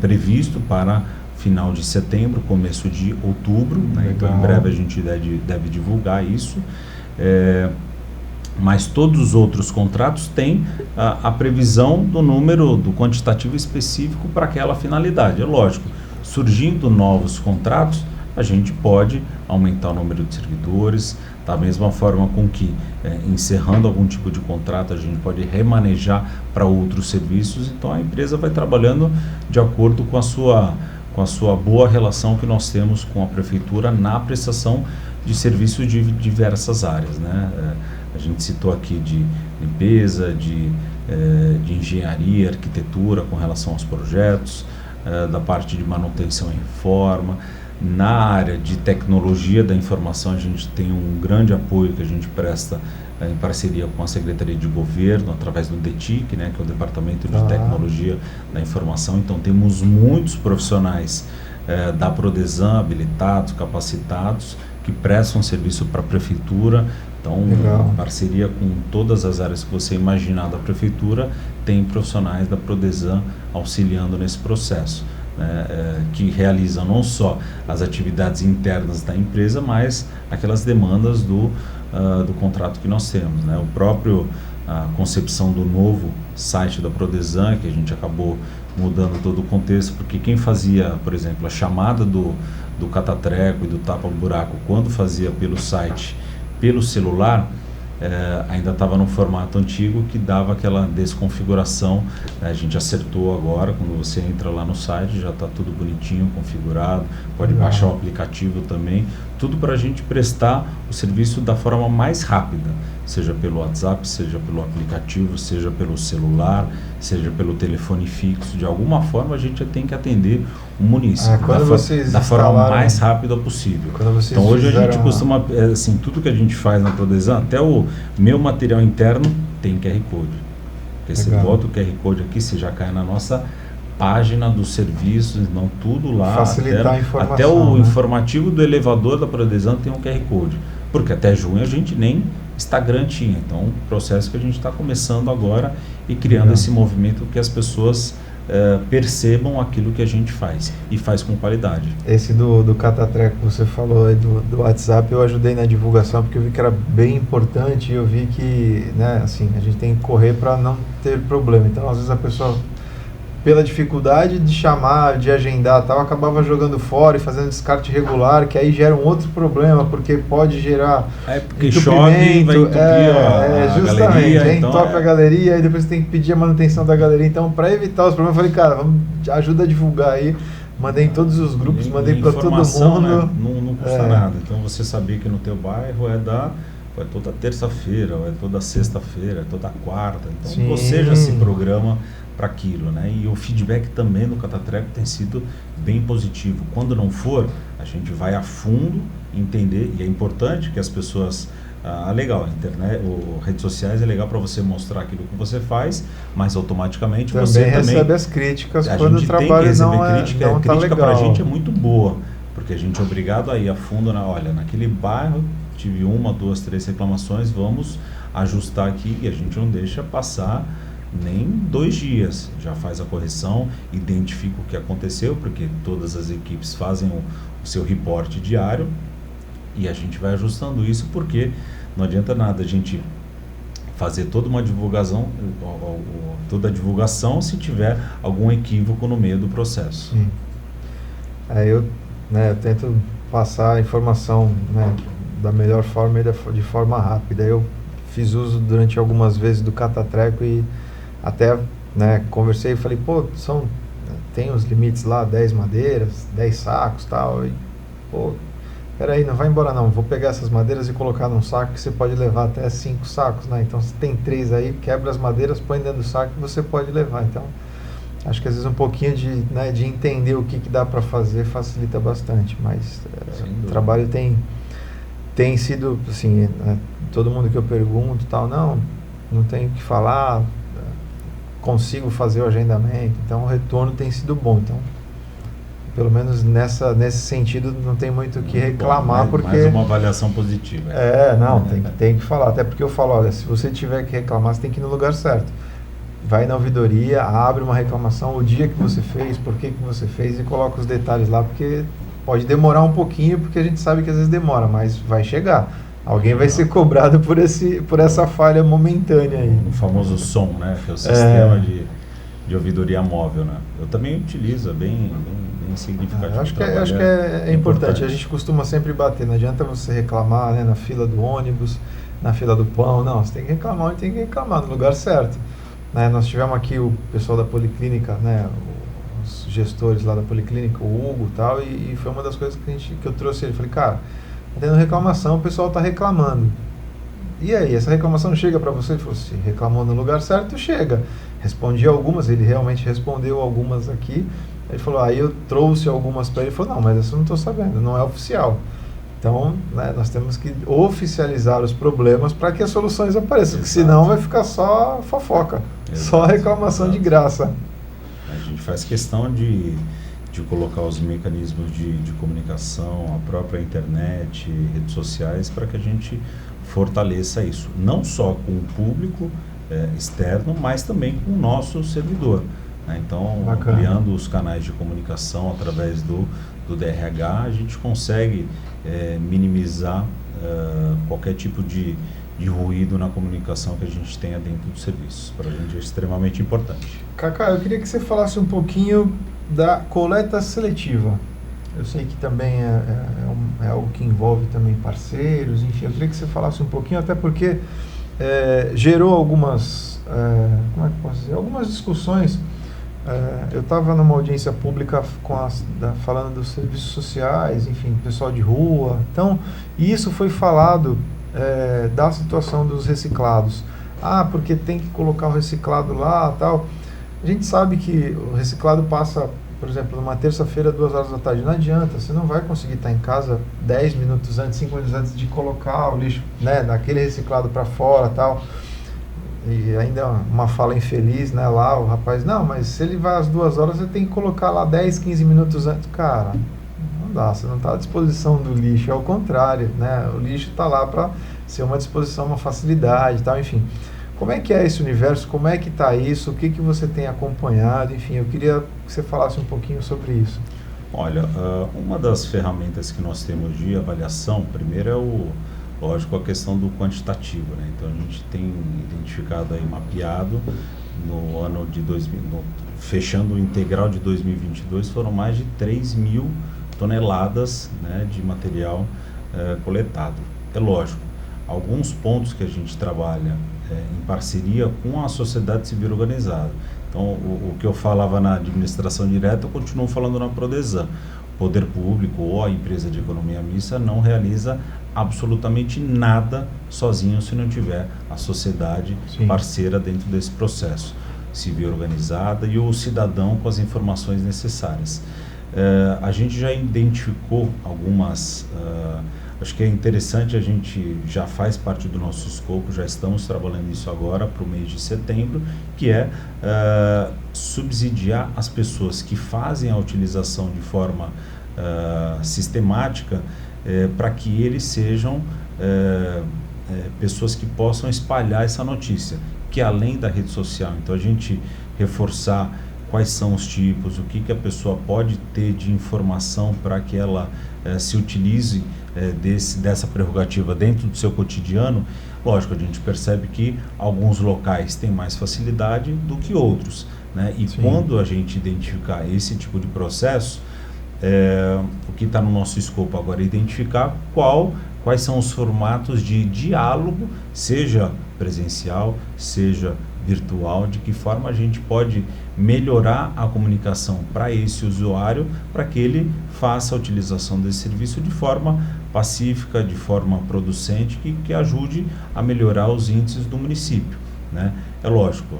previsto para final de setembro, começo de outubro, né? Então em breve a gente deve divulgar isso. Mas todos os outros contratos têm a previsão do número, do quantitativo específico para aquela finalidade. É lógico, surgindo novos contratos, a gente pode aumentar o número de servidores, da mesma forma com que, encerrando algum tipo de contrato, a gente pode remanejar para outros serviços. Então a empresa vai trabalhando de acordo com a sua boa relação que nós temos com a prefeitura na prestação de serviços de diversas áreas, né? A gente citou aqui de limpeza, de engenharia, arquitetura com relação aos projetos, da parte de manutenção e reforma. Na área de tecnologia da informação, a gente tem um grande apoio que a gente presta em parceria com a Secretaria de Governo, através do DETIC, né, que é o Departamento de Tecnologia da Informação. Então, temos muitos profissionais da Prodesan habilitados, capacitados, que prestam serviço para a Prefeitura. Então, em parceria com todas as áreas que você imaginar da Prefeitura, tem profissionais da Prodesan auxiliando nesse processo, né, que realizam não só as atividades internas da empresa, mas aquelas demandas do contrato que nós temos, né? A concepção do novo site da Prodesan, que a gente acabou mudando todo o contexto, porque quem fazia, por exemplo, a chamada do catatreco e do tapa-buraco, quando fazia pelo site, pelo celular, ainda estava no formato antigo que dava aquela desconfiguração. A gente acertou agora, quando você entra lá no site, já está tudo bonitinho, configurado, pode baixar o aplicativo também, tudo para a gente prestar o serviço da forma mais rápida, seja pelo WhatsApp, seja pelo aplicativo, seja pelo celular, seja pelo telefone fixo. De alguma forma a gente tem que atender o município da forma mais rápida possível. Então hoje a gente costuma, assim, tudo que a gente faz na Prodesan, até o meu material interno tem QR Code. Porque você bota o QR Code aqui, você já cai na nossa página dos serviços, não tudo lá. Facilitar a informação. Até o informativo do elevador da Prodesan tem um QR Code. Porque até junho a gente nem Instagram tinha. Então, um processo que a gente está começando agora e criando esse movimento que as pessoas percebam aquilo que a gente faz e faz com qualidade. Esse do catatreco que você falou aí do WhatsApp, eu ajudei na divulgação porque eu vi que era bem importante e eu vi que, né, assim, a gente tem que correr para não ter problema. Então, às vezes a pessoa, pela dificuldade de chamar, de agendar tal, acabava jogando fora e fazendo descarte regular, que aí gera um outro problema, porque pode gerar porque chove, vai entupir a justamente, galeria, aí então entope a galeria, aí depois tem que pedir a manutenção da galeria. Então, para evitar os problemas, eu falei, cara, vamos, ajuda a divulgar aí. Mandei em todos os grupos, mandei para todo mundo. Né? Não custa nada. Então, você sabia que no teu bairro é toda terça-feira, ou é toda sexta-feira, é toda quarta. Então, você já se programa para aquilo, né? E o feedback também no Catatreco tem sido bem positivo. Quando não for, a gente vai a fundo entender, e é importante que as pessoas... legal, a internet, redes sociais é legal para você mostrar aquilo que você faz, mas automaticamente também você recebe as críticas quando o trabalho não crítica. Não a crítica tá para a legal. gente é muito boa, porque a gente é obrigado a ir a fundo, olha, naquele bairro tive 1, 2, 3 reclamações, vamos ajustar aqui, e a gente não deixa passar nem 2 dias, já faz a correção, identifica o que aconteceu, porque todas as equipes fazem o seu reporte diário, e a gente vai ajustando isso, porque não adianta nada a gente fazer toda uma divulgação, toda a divulgação, se tiver algum equívoco no meio do processo. Sim. Eu tento passar a informação, né, da melhor forma e de forma rápida. Eu fiz uso durante algumas vezes do catatreco e até, né, conversei e falei, tem os limites lá, 10 madeiras, 10 sacos, tal, e peraí, não vai embora não, vou pegar essas madeiras e colocar num saco que você pode levar até 5 sacos, né? Então, se tem 3 aí, quebra as madeiras, põe dentro do saco e você pode levar. Então, acho que às vezes um pouquinho de entender o que dá para fazer facilita bastante, mas o trabalho tem sido, assim, todo mundo que eu pergunto, tal, não tenho o que falar, consigo fazer o agendamento, então o retorno tem sido bom. Então, pelo menos nesse sentido, não tem muito o que reclamar, porque... Mais uma avaliação positiva. Tem que falar, até porque eu falo, olha, se você tiver que reclamar, você tem que ir no lugar certo. Vai na ouvidoria, abre uma reclamação, o dia que você fez, por que você fez, e coloca os detalhes lá, porque pode demorar um pouquinho, porque a gente sabe que às vezes demora, mas vai chegar. Alguém vai ser cobrado por essa falha momentânea aí. O famoso SOM, né? Que é o sistema de ouvidoria móvel, né? Eu também utilizo, é bem significativo. Acho que é importante. A gente costuma sempre bater. Não adianta você reclamar, né, na fila do ônibus, na fila do pão. Não, você tem que reclamar onde tem que reclamar, no lugar certo. Né? Nós tivemos aqui o pessoal da Policlínica, né, os gestores lá da Policlínica, o Hugo e tal, e foi uma das coisas que eu trouxe ele. Falei, cara, tá tendo reclamação, o pessoal tá reclamando. E aí, essa reclamação chega para você? Ele falou, se reclamou no lugar certo, chega. Respondi algumas, ele realmente respondeu algumas aqui. Ele falou, aí eu trouxe algumas para ele. Ele falou, não, mas isso eu não estou sabendo, não é oficial. Então, né, nós temos que oficializar os problemas para que as soluções apareçam, porque senão vai ficar só fofoca, só reclamação de graça. A gente faz questão de colocar os mecanismos de comunicação, a própria internet, redes sociais, para que a gente fortaleça isso, não só com o público externo, mas também com o nosso servidor. Né? Então, Bacana. ampliando os canais de comunicação através do DRH, a gente consegue minimizar qualquer tipo de ruído na comunicação que a gente tenha dentro dos serviços. Para a gente é extremamente importante. Cacá, eu queria que você falasse um pouquinho da coleta seletiva. Eu sei que também é algo que envolve também parceiros, enfim, eu queria que você falasse um pouquinho, até porque gerou algumas, como é que posso dizer, algumas discussões. Eu estava numa audiência pública falando dos serviços sociais, enfim, pessoal de rua. Então, isso foi falado da situação dos reciclados. Porque tem que colocar o reciclado lá, tal. A gente sabe que o reciclado passa, por exemplo, numa terça-feira, 2 horas da tarde. Não adianta, você não vai conseguir estar em casa 10 minutos antes, 5 minutos antes de colocar o lixo, né, daquele reciclado para fora, tal. E ainda uma fala infeliz, né, lá, o rapaz, não, mas se ele vai às 2 horas, você tem que colocar lá 10, 15 minutos antes. Cara, não dá, você não está à disposição do lixo, é o contrário, né, o lixo está lá para ser uma disposição, uma facilidade e tal, enfim. Como é que é esse universo, como é que está isso, o que você tem acompanhado, enfim, eu queria que você falasse um pouquinho sobre isso. Olha, uma das ferramentas que nós temos de avaliação, primeiro lógico, a questão do quantitativo, né? Então a gente tem identificado aí, mapeado no ano de fechando o integral de 2022, foram mais de 3.000 toneladas, né, de material coletado. É lógico, alguns pontos que a gente trabalha em parceria com a sociedade civil organizada. Então, o que eu falava na administração direta, eu continuo falando na Prodesan. O poder público ou a empresa de economia mista não realiza absolutamente nada sozinho se não tiver a sociedade parceira dentro desse processo, civil organizada e o cidadão com as informações necessárias. A gente já identificou algumas, acho que é interessante, a gente já faz parte do nosso escopo, já estamos trabalhando isso agora para o mês de setembro, que é subsidiar as pessoas que fazem a utilização de forma sistemática, para que eles sejam pessoas que possam espalhar essa notícia, que além da rede social, então a gente reforçar quais são os tipos, o que a pessoa pode ter de informação para que ela se utilize dessa prerrogativa dentro do seu cotidiano. Lógico, a gente percebe que alguns locais têm mais facilidade do que outros, né? E quando a gente identificar esse tipo de processo, o que está no nosso escopo agora é identificar quais são os formatos de diálogo, seja presencial, seja virtual, de que forma a gente pode melhorar a comunicação para esse usuário, para que ele faça a utilização desse serviço de forma pacífica, de forma producente, que ajude a melhorar os índices do município, né? É lógico,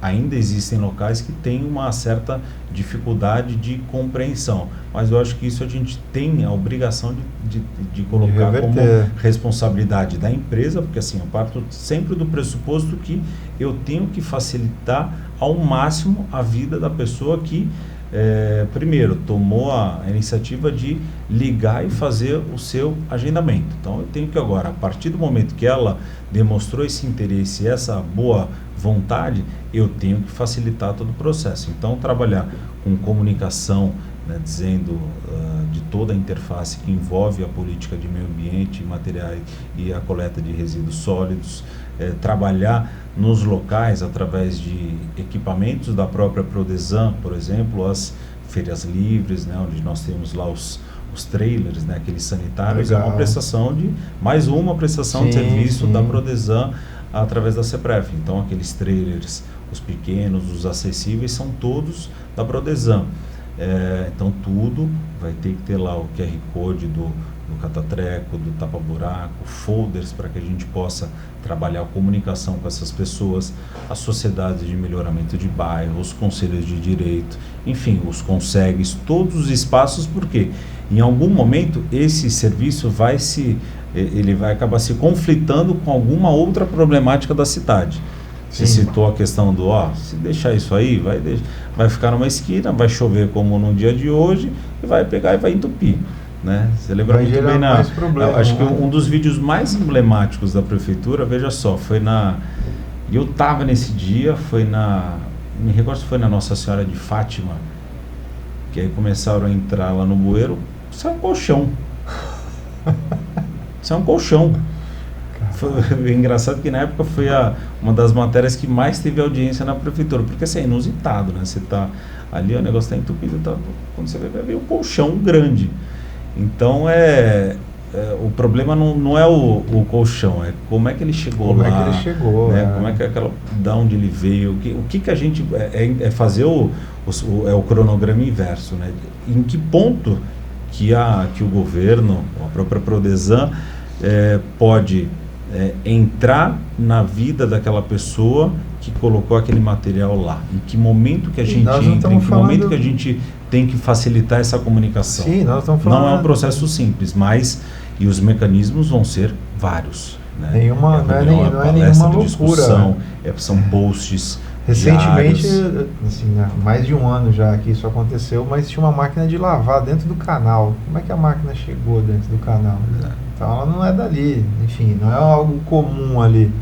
ainda existem locais que têm uma certa dificuldade de compreensão, mas eu acho que isso a gente tem a obrigação de colocar como responsabilidade da empresa, porque assim, eu parto sempre do pressuposto que eu tenho que facilitar ao máximo a vida da pessoa que primeiro tomou a iniciativa de ligar e fazer o seu agendamento. Então eu tenho que agora, a partir do momento que ela demonstrou esse interesse, essa boa vontade, eu tenho que facilitar todo o processo. Então trabalhar com comunicação, né, dizendo de toda a interface que envolve a política de meio ambiente, materiais e a coleta de resíduos sólidos, trabalhar nos locais através de equipamentos da própria Prodesan, por exemplo, as feiras livres, né, onde nós temos lá os trailers, né, aqueles sanitários. Legal. É uma prestação mais uma prestação de serviço da Prodesan através da CEPREF. Então aqueles trailers, os pequenos, os acessíveis, são todos da Prodesan. Então tudo vai ter que ter lá o QR Code do catatreco, do tapa-buraco, folders para que a gente possa trabalhar a comunicação com essas pessoas, as sociedades de melhoramento de bairro, os conselhos de direito, enfim, os consegues, todos os espaços, porque em algum momento esse serviço ele vai acabar se conflitando com alguma outra problemática da cidade. Você citou a questão do, se deixar isso aí, vai ficar numa esquina, vai chover como no dia de hoje, e vai pegar e vai entupir. Né? Você lembra muito bem acho que um dos vídeos mais emblemáticos da prefeitura, veja só, e eu estava nesse dia, me recordo se foi na Nossa Senhora de Fátima, que aí começaram a entrar lá no bueiro, isso é um colchão. Isso é um colchão. Foi engraçado que na época foi uma das matérias que mais teve audiência na prefeitura, porque assim, é inusitado, né? Você tá ali, o negócio está entupido, quando você vai ver um colchão grande. Então o problema não é o colchão, é como é que ele chegou lá. Como é que ele chegou, né? Como é que da onde ele veio, o que a gente fazer o cronograma inverso, né? Em que ponto que o governo, a própria Prodesan, pode entrar na vida daquela pessoa que colocou aquele material lá. Em que momento que a gente entra, em que momento que a gente tem que facilitar essa comunicação. Sim, nós estamos falando... Não é um processo simples, e os mecanismos vão ser vários. Né? Não é nenhuma loucura. São posts recentemente, assim, mais de um ano já que isso aconteceu, mas tinha uma máquina de lavar dentro do canal. Como é que a máquina chegou dentro do canal? Então ela não é dali, enfim, não é algo comum ali.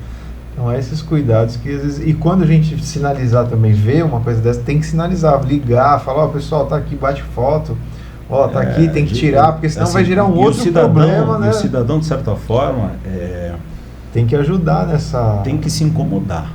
Então esses cuidados que às vezes... E quando a gente sinalizar também, ver uma coisa dessa, tem que sinalizar, ligar, falar, pessoal, tá aqui, bate foto, tá aqui, tem que tirar, porque senão vai gerar um outro problema, né? E o cidadão, de certa forma, tem que ajudar nessa... Tem que se incomodar.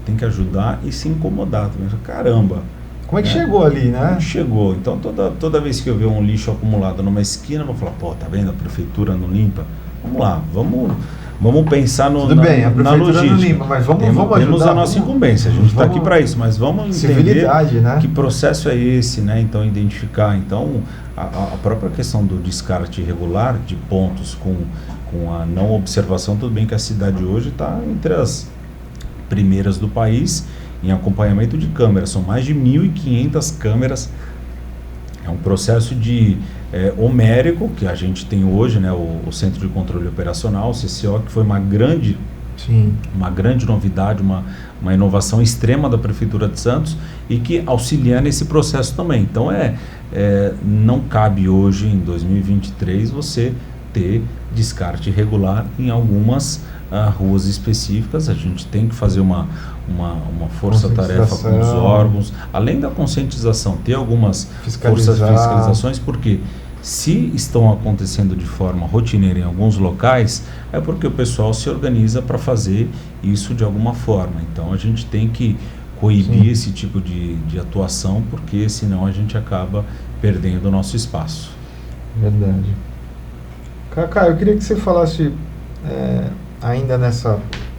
Tem que ajudar e se incomodar também. Caramba! Como é que chegou ali, né? Como chegou. Então, toda vez que eu ver um lixo acumulado numa esquina, eu vou falar, tá vendo? A prefeitura não limpa. Vamos lá, vamos pensar na logística. Não limpa, mas vamos ajudar. Temos a nossa incumbência, a gente está aqui para isso, mas vamos entender, né? Que processo é esse, né? Então, identificar. Então, a própria questão do descarte irregular de pontos com a não observação, tudo bem que a cidade hoje está entre as primeiras do país em acompanhamento de câmeras, são mais de 1.500 câmeras. É um processo homérico que a gente tem hoje, né, o Centro de Controle Operacional, o CCO, que foi uma grande novidade, uma inovação extrema da Prefeitura de Santos e que auxilia nesse processo também. Então não cabe hoje, em 2023, você ter descarte irregular em algumas ruas específicas. A gente tem que fazer uma força-tarefa com os órgãos, além da conscientização, ter algumas forças de fiscalizações, porque se estão acontecendo de forma rotineira em alguns locais, é porque o pessoal se organiza para fazer isso de alguma forma. Então a gente tem que coibir esse tipo de atuação, porque senão a gente acaba perdendo o nosso espaço. Verdade. Cacá, eu queria que você falasse ainda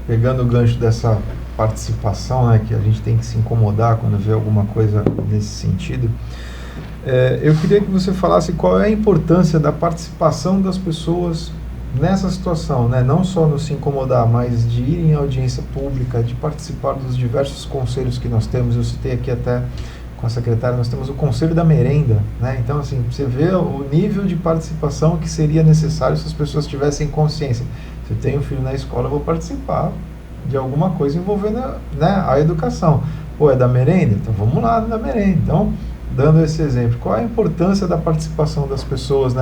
pegando o gancho dessa participação, né, que a gente tem que se incomodar quando vê alguma coisa nesse sentido. Eu queria que você falasse qual é a importância da participação das pessoas nessa situação, né, não só no se incomodar, mas de ir em audiência pública, de participar dos diversos conselhos que nós temos, eu citei aqui até com a secretária, nós temos o Conselho da Merenda, né? Então, assim, você vê o nível de participação que seria necessário se as pessoas tivessem consciência. Se eu tenho um filho na escola, eu vou participar de alguma coisa envolvendo, né, a educação. Pô, é da merenda? Então vamos lá na merenda. Então, dando esse exemplo, qual a importância da participação das pessoas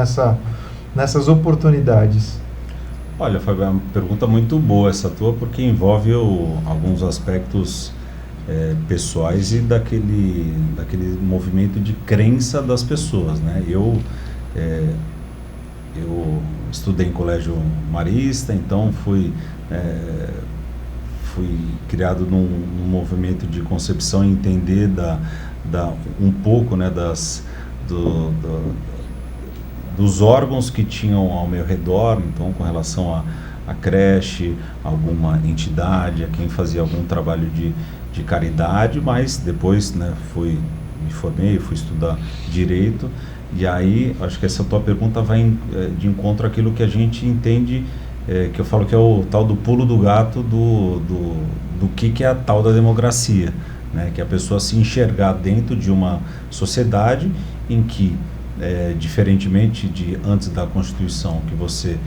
nessas oportunidades? Olha, Fábio, é uma pergunta muito boa essa tua, porque envolve alguns aspectos pessoais e daquele movimento de crença das pessoas, né? Eu estudei em colégio marista, então fui criado num movimento de concepção e entender um pouco, né, dos órgãos que tinham ao meu redor, então com relação a creche, alguma entidade, a quem fazia algum trabalho de caridade, mas depois, né, me formei, fui estudar Direito, e aí acho que essa tua pergunta vai de encontro àquilo que a gente entende, que eu falo que é o tal do pulo do gato do que é a tal da democracia, né, que é a pessoa se enxergar dentro de uma sociedade em que, diferentemente de antes da Constituição, que você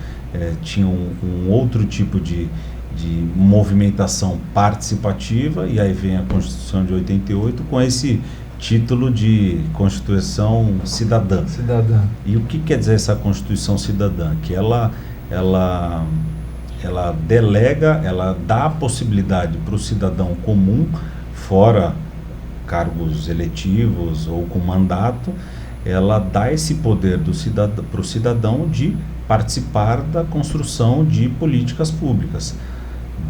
tinha um outro tipo de movimentação participativa, e aí vem a Constituição de 88 com esse título de Constituição Cidadã. E o que quer dizer essa Constituição Cidadã? Que ela delega, ela dá a possibilidade para o cidadão comum, fora cargos eletivos ou com mandato, ela dá esse poder para o cidadão de participar da construção de políticas públicas,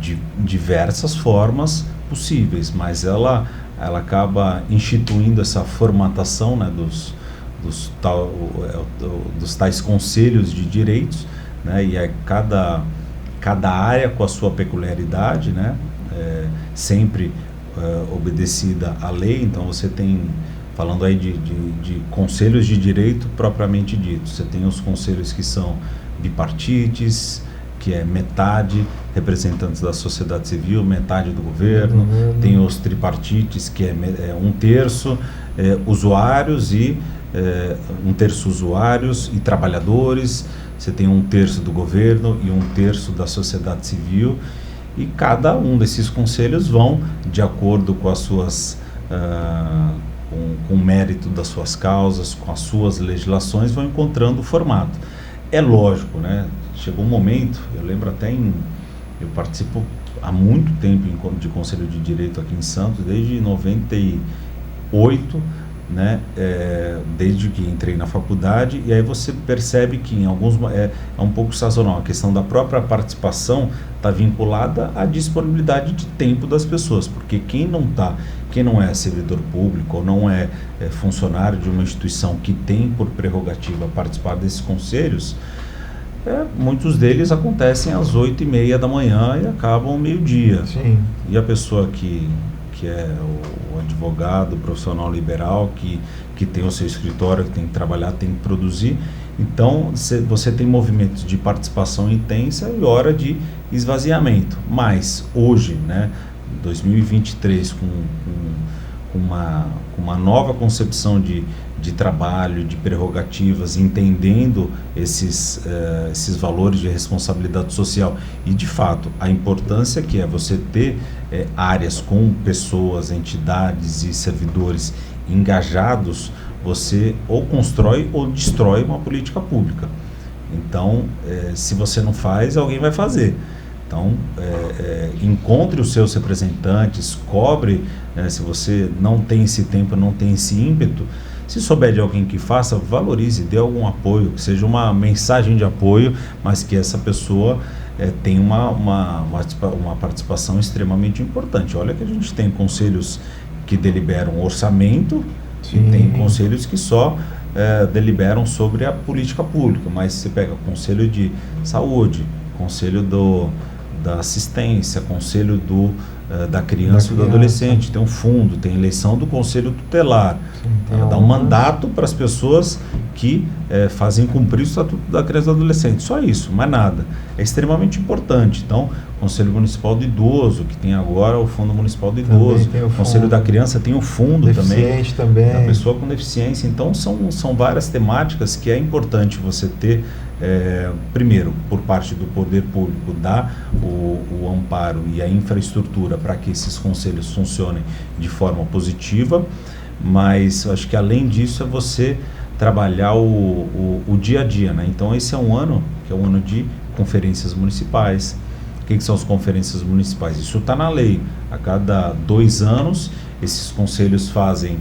de diversas formas possíveis, mas ela acaba instituindo essa formatação, né, dos tais conselhos de direitos, né, e cada área com a sua peculiaridade, né, sempre obedecida à lei. Então você tem, falando aí de conselhos de direito propriamente dito, você tem os conselhos que são bipartites, que é metade representantes da sociedade civil, metade do governo, tem os tripartites, que é um terço usuários e um terço usuários e trabalhadores, você tem um terço do governo e um terço da sociedade civil, e cada um desses conselhos vão, de acordo com as suas com o mérito das suas causas, com as suas legislações, vão encontrando o formato. É lógico, né? Chegou um momento, eu lembro até eu participo há muito tempo de Conselho de Direito aqui em Santos, desde 98, né? Desde que entrei na faculdade, e aí você percebe que em alguns é um pouco sazonal, a questão da própria participação está vinculada à disponibilidade de tempo das pessoas, porque quem não é servidor público ou não é funcionário de uma instituição que tem por prerrogativa participar desses conselhos, muitos deles acontecem às 8h30 da manhã e acabam ao meio-dia. Sim. E a pessoa que é o advogado, o profissional liberal, que tem o seu escritório, que tem que trabalhar, tem que produzir, então você tem movimentos de participação intensa e hora de esvaziamento. Mas hoje, né, 2023, com uma nova concepção de trabalho, de prerrogativas, entendendo esses valores de responsabilidade social e, de fato, a importância que é você ter áreas com pessoas, entidades e servidores engajados, você ou constrói ou destrói uma política pública. Então, se você não faz, alguém vai fazer. Então, encontre os seus representantes, cobre, se você não tem esse tempo, não tem esse ímpeto, se souber de alguém que faça, valorize, dê algum apoio, que seja uma mensagem de apoio, mas que essa pessoa tenha uma participação extremamente importante. Olha que a gente tem conselhos que deliberam orçamento. Sim. E tem conselhos que só deliberam sobre a política pública, mas você pega conselho de saúde, conselho da assistência, conselho da criança e do adolescente, tem um fundo, tem eleição do conselho tutelar. Sim, dá um mandato para as pessoas que fazem cumprir o Estatuto da Criança e do Adolescente. Só isso, mais nada. É extremamente importante. Então, Conselho Municipal do Idoso, que tem agora o Fundo Municipal do Idoso, o Conselho da Criança tem o fundo também, da pessoa com deficiência. Então, são várias temáticas que é importante você ter, primeiro, por parte do poder público, dar o amparo e a infraestrutura para que esses conselhos funcionem de forma positiva, mas eu acho que além disso é você trabalhar o dia a dia, né? Então esse é um ano que é um ano de conferências municipais. O que são as conferências municipais? Isso está na lei. A cada 2 anos esses conselhos fazem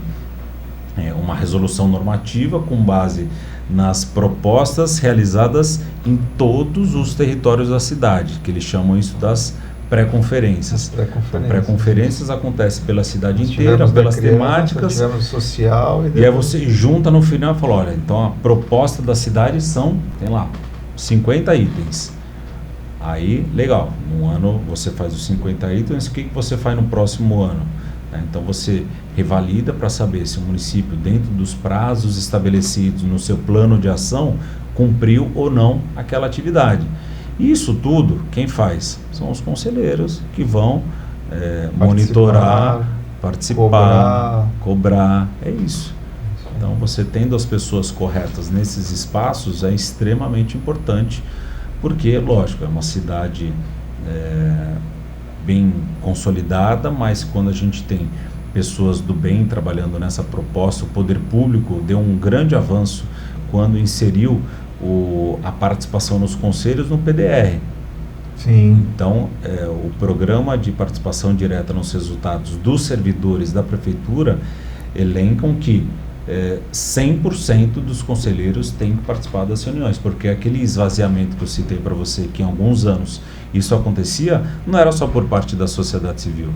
uma resolução normativa com base nas propostas realizadas em todos os territórios da cidade, que eles chamam isso das pré-conferências. Pré-conferências acontecem pela cidade inteira, pelas temáticas. Tivemos social. E aí você junta no final e fala, olha, então a proposta da cidade são, tem lá, 50 itens. Aí, legal, no ano você faz os 50 itens, o que você faz no próximo ano? Então você revalida para saber se o município, dentro dos prazos estabelecidos no seu plano de ação, cumpriu ou não aquela atividade. Isso tudo, quem faz? São os conselheiros que vão monitorar, participar, cobrar. É isso. Então, você tendo as pessoas corretas nesses espaços é extremamente importante, porque, lógico, é uma cidade bem consolidada, mas quando a gente tem pessoas do bem trabalhando nessa proposta, o poder público deu um grande avanço quando inseriu a participação nos conselhos no PDR. Sim. Então, o programa de participação direta nos resultados dos servidores da prefeitura elencam que 100% dos conselheiros têm que participar das reuniões, porque aquele esvaziamento que eu citei para você, que em alguns anos isso acontecia, não era só por parte da sociedade civil,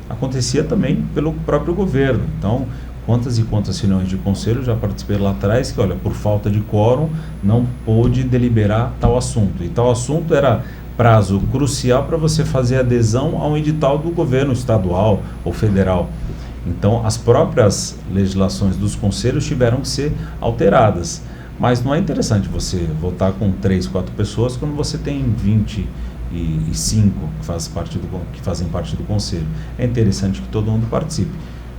acontecia também pelo próprio governo. Então, quantas e quantas reuniões de conselho já participei lá atrás que, olha, por falta de quórum, não pôde deliberar tal assunto. E tal assunto era prazo crucial para você fazer adesão a um edital do governo estadual ou federal. Então, as próprias legislações dos conselhos tiveram que ser alteradas. Mas não é interessante você votar com 3, 4 pessoas quando você tem 25 que fazem parte do conselho. É interessante que todo mundo participe.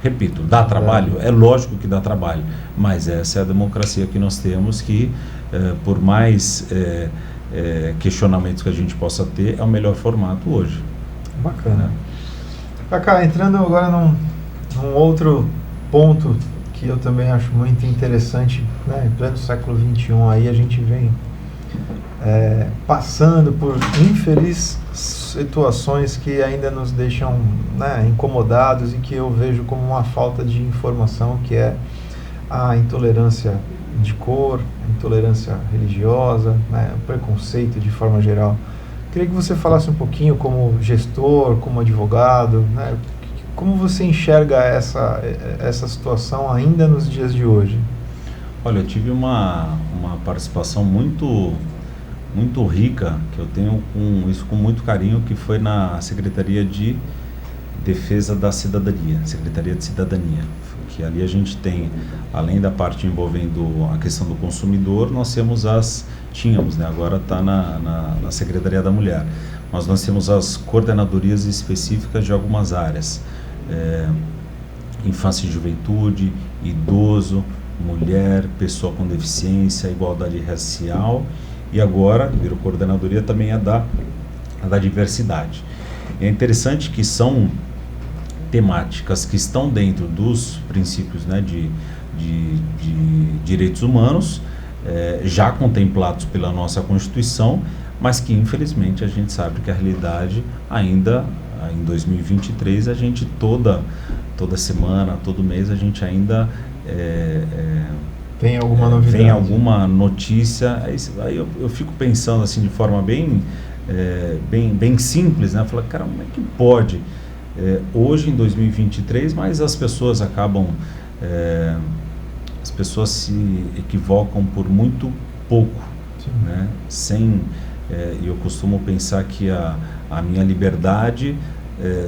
Repito, dá trabalho? É lógico que dá trabalho, mas essa é a democracia que nós temos, que por mais questionamentos que a gente possa ter, é o melhor formato hoje. Bacana. Cacá, entrando agora num outro ponto que eu também acho muito interessante, né? Em pleno século XXI, aí a gente vem passando por infelizes situações que ainda nos deixam, né, incomodados, e que eu vejo como uma falta de informação, que é a intolerância de cor, a intolerância religiosa, né, o preconceito de forma geral. Queria que você falasse um pouquinho como gestor, como advogado, né, como você enxerga essa situação ainda nos dias de hoje? Olha, eu tive uma participação muito rica, que eu tenho isso com muito carinho, que foi na Secretaria de Defesa da Cidadania, Secretaria de Cidadania, que ali a gente tem, além da parte envolvendo a questão do consumidor, nós tínhamos, né, agora está na Secretaria da Mulher, mas nós temos as coordenadorias específicas de algumas áreas, infância e juventude, idoso, mulher, pessoa com deficiência, igualdade racial, e agora, virou coordenadoria também da diversidade. É interessante que são temáticas que estão dentro dos princípios, né, de direitos humanos, já contemplados pela nossa Constituição, mas que infelizmente a gente sabe que a realidade ainda, em 2023, a gente toda semana, todo mês, a gente ainda tem alguma novidade? Vem alguma notícia, aí eu fico pensando assim de forma bem simples, né? Falar, cara, como é que pode? Hoje, em 2023, mas as pessoas acabam, as pessoas se equivocam por muito pouco, né? E eu costumo pensar que a minha liberdade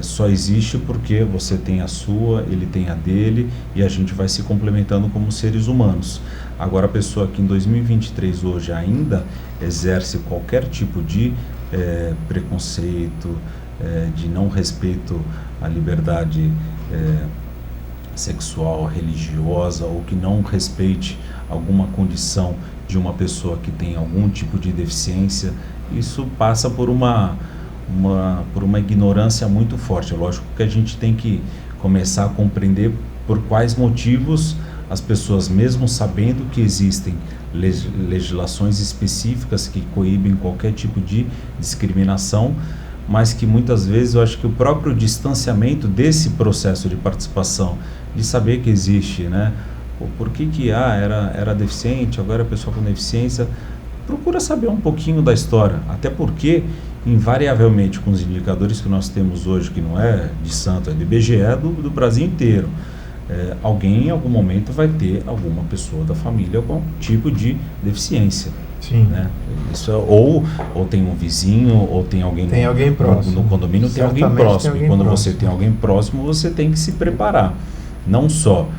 só existe porque você tem a sua, ele tem a dele, e a gente vai se complementando como seres humanos. Agora, a pessoa que em 2023 hoje ainda exerce qualquer tipo de preconceito, de não respeito à liberdade sexual, religiosa, ou que não respeite alguma condição de uma pessoa que tem algum tipo de deficiência, isso passa por uma ignorância muito forte. É lógico que a gente tem que começar a compreender por quais motivos as pessoas, mesmo sabendo que existem legislações específicas que coíbem qualquer tipo de discriminação, mas que muitas vezes eu acho que o próprio distanciamento desse processo de participação, de saber que existe, né? Por que era deficiente, agora é pessoa com deficiência, procura saber um pouquinho da história, até porque invariavelmente com os indicadores que nós temos hoje, que não é de Santos, é do IBGE, do Brasil inteiro, alguém em algum momento vai ter alguma pessoa da família com algum tipo de deficiência. Sim. Né? Isso ou tem um vizinho, ou tem alguém, alguém próximo. No condomínio, tem alguém próximo. E quando você tem alguém próximo, você tem que se preparar. Não só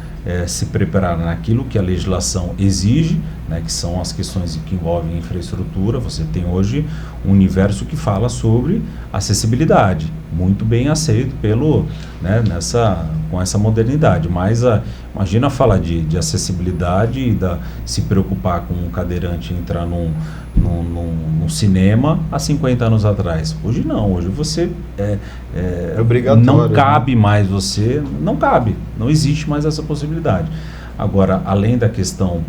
se preparar naquilo que a legislação exige, né, que são as questões que envolvem infraestrutura. Você tem hoje um universo que fala sobre acessibilidade, muito bem aceito com essa modernidade, mas imagina falar de acessibilidade e se preocupar com um cadeirante entrar num cinema há 50 anos atrás. Hoje não, hoje você é obrigatório, não cabe mais você, não cabe, não existe mais essa possibilidade. Agora, além da questão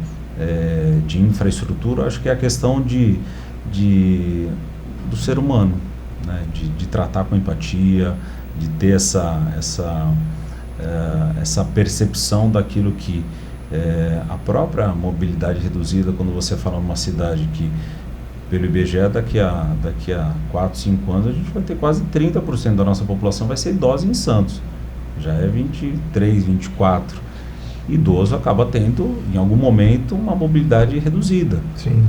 de infraestrutura, acho que é a questão do ser humano, né? de tratar com empatia, de ter essa percepção daquilo que a própria mobilidade reduzida, quando você fala numa cidade que, pelo IBGE, daqui a 4, 5 anos, a gente vai ter quase 30% da nossa população vai ser idosa em Santos. Já é 23, 24. Idoso acaba tendo, em algum momento, uma mobilidade reduzida. Sim.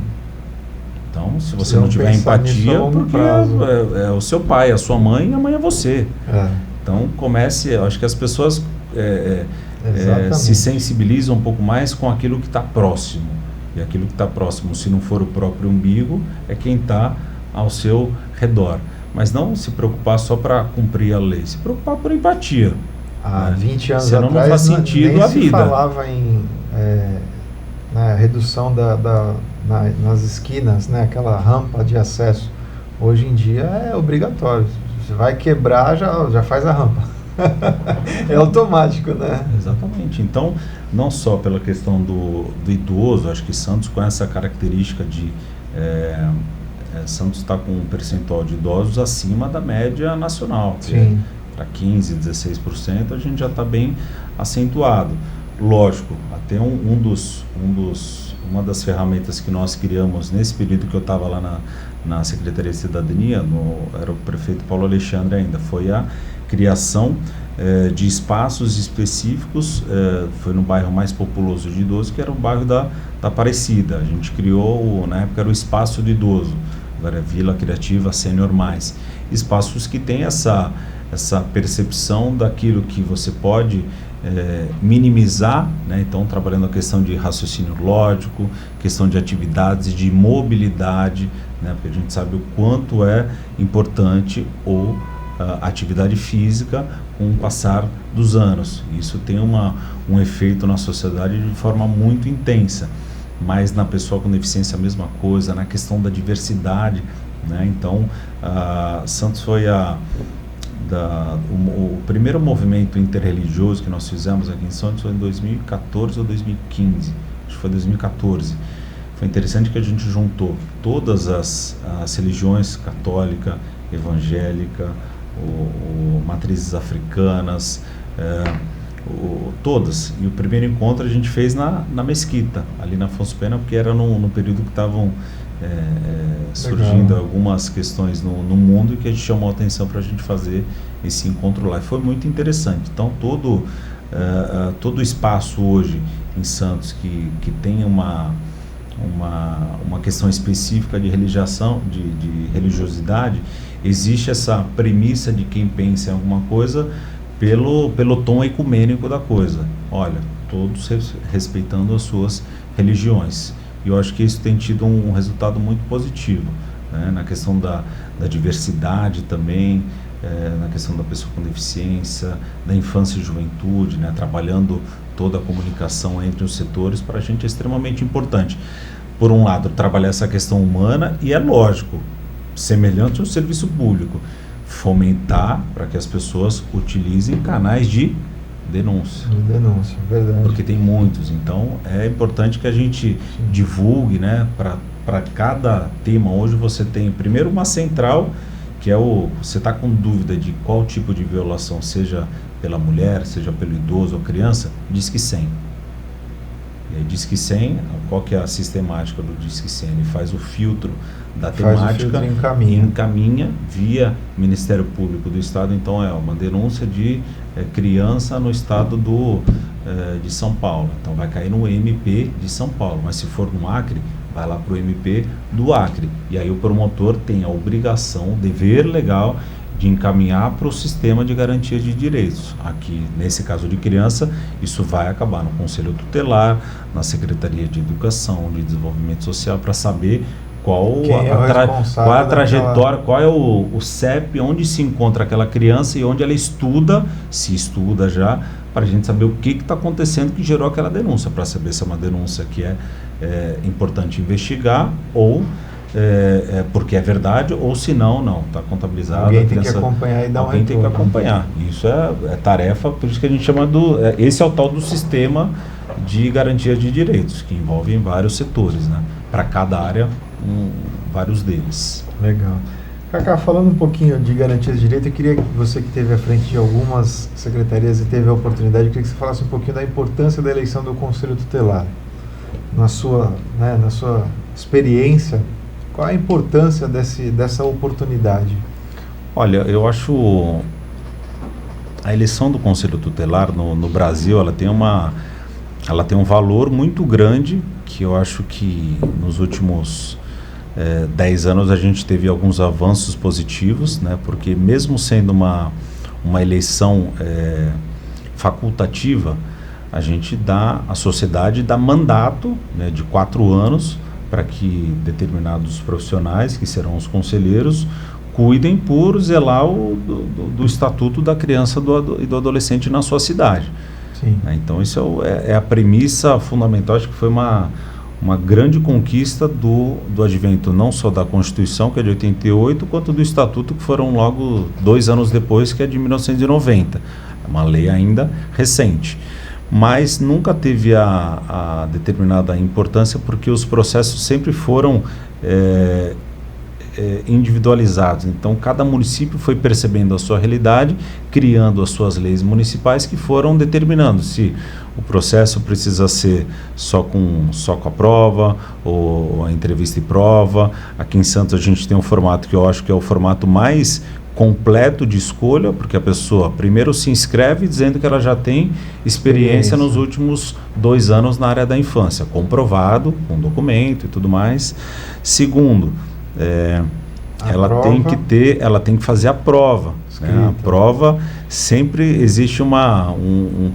Então, se você não tiver empatia, porque é o seu pai, a sua mãe, e a mãe é você. Então, eu acho que as pessoas se sensibilizam um pouco mais com aquilo que está próximo. E aquilo que está próximo, se não for o próprio umbigo, é quem está ao seu redor. Mas não se preocupar só para cumprir a lei, se preocupar por empatia. Há 20 anos senão atrás não faz sentido nem a se vida. falava em na redução nas esquinas, né, aquela rampa de acesso. Hoje em dia é obrigatório. Você vai quebrar, já faz a rampa. É automático, né? Exatamente. Então, não só pela questão do idoso, acho que Santos, com essa característica de Santos está com um percentual de idosos acima da média nacional. Sim. Para 15%, 16%, a gente já está bem acentuado. Lógico, até uma das ferramentas que nós criamos nesse período que eu estava lá na Secretaria de Cidadania, era o prefeito Paulo Alexandre ainda, foi a criação de espaços específicos, foi no bairro mais populoso de idoso, que era o bairro da Aparecida. A gente criou, na época era o Espaço do Idoso, agora é Vila Criativa Sênior Mais. Espaços que têm essa percepção daquilo que você pode minimizar, né? Então trabalhando a questão de raciocínio lógico, questão de atividades, de mobilidade, né? Porque a gente sabe o quanto é importante a atividade física com o passar dos anos. Isso tem um efeito na sociedade de forma muito intensa, mas na pessoa com deficiência a mesma coisa, na questão da diversidade, né? Então Santos foi o primeiro movimento interreligioso que nós fizemos aqui em Santos foi em 2014 ou 2015, acho que foi 2014. Foi interessante que a gente juntou todas as religiões, católica, evangélica, matrizes africanas, todas. E o primeiro encontro a gente fez na Mesquita, ali na Afonso Pena, porque era no período que estavam surgindo algumas questões no mundo, e que a gente chamou a atenção para a gente fazer esse encontro lá. E foi muito interessante. Então todo o espaço hoje em Santos que tem uma questão específica de religiosidade, existe essa premissa de quem pensa em alguma coisa pelo tom ecumênico da coisa. Olha, todos respeitando as suas religiões. E eu acho que isso tem tido um resultado muito positivo, né? Na questão da diversidade também, na questão da pessoa com deficiência, da infância e juventude, né? Trabalhando toda a comunicação entre os setores, para a gente é extremamente importante. Por um lado, trabalhar essa questão humana e, é lógico, semelhante ao serviço público, fomentar para que as pessoas utilizem canais de denúncia. Denúncia, verdade. Porque tem muitos, então é importante que a gente divulgue, né? Para cada tema. Hoje você tem primeiro uma central, que é você está com dúvida de qual tipo de violação, seja pela mulher, seja pelo idoso ou criança, Disque 100. E aí, Disque 100, qual que é a sistemática do Disque 100? Ele faz o filtro da temática e encaminha via Ministério Público do Estado. Então é uma denúncia de criança no estado de São Paulo. Então vai cair no MP de São Paulo, mas se for no Acre, vai lá para o MP do Acre. E aí o promotor tem a obrigação, dever legal, de encaminhar para o sistema de garantia de direitos. Aqui, nesse caso de criança, isso vai acabar no Conselho Tutelar, na Secretaria de Educação, de Desenvolvimento Social, para saber qual a trajetória, qual é o CEP, onde se encontra aquela criança e onde ela estuda, se estuda já, para a gente saber o que está acontecendo que gerou aquela denúncia, para saber se é uma denúncia que é importante investigar ou porque é verdade, ou se não está contabilizado. Alguém tem que acompanhar e dar um retorno. Alguém tem que acompanhar. Isso é tarefa, por isso que a gente chama esse é o tal do sistema de garantia de direitos, que envolve vários setores, né? Para cada área, vários deles. Legal. Cacá, falando um pouquinho de garantias de direito, eu queria que você, que esteve à frente de algumas secretarias e teve a oportunidade, eu queria que você falasse um pouquinho da importância da eleição do Conselho Tutelar. Na sua experiência, qual a importância dessa oportunidade? Olha, eu acho a eleição do Conselho Tutelar no Brasil, ela tem um valor muito grande, que eu acho que nos últimos 10 anos a gente teve alguns avanços positivos, né? Porque mesmo sendo uma eleição facultativa, a sociedade dá mandato, né, de 4 anos para que determinados profissionais, que serão os conselheiros, cuidem por zelar do estatuto da criança e do adolescente na sua cidade. Sim. Então isso é a premissa fundamental. Acho que foi uma grande conquista do advento, não só da Constituição, que é de 88, quanto do Estatuto, que foram logo 2 anos depois, que é de 1990. É uma lei ainda recente. Mas nunca teve a determinada importância, porque os processos sempre foram individualizados. Então, cada município foi percebendo a sua realidade, criando as suas leis municipais, que foram determinando se o processo precisa ser só com a prova, ou a entrevista e prova. Aqui em Santos a gente tem um formato que eu acho que é o formato mais completo de escolha, porque a pessoa primeiro se inscreve dizendo que ela já tem experiência nos últimos 2 anos na área da infância, comprovado, com documento e tudo mais. Segundo, ela tem que fazer a prova, né? A prova, sempre existe um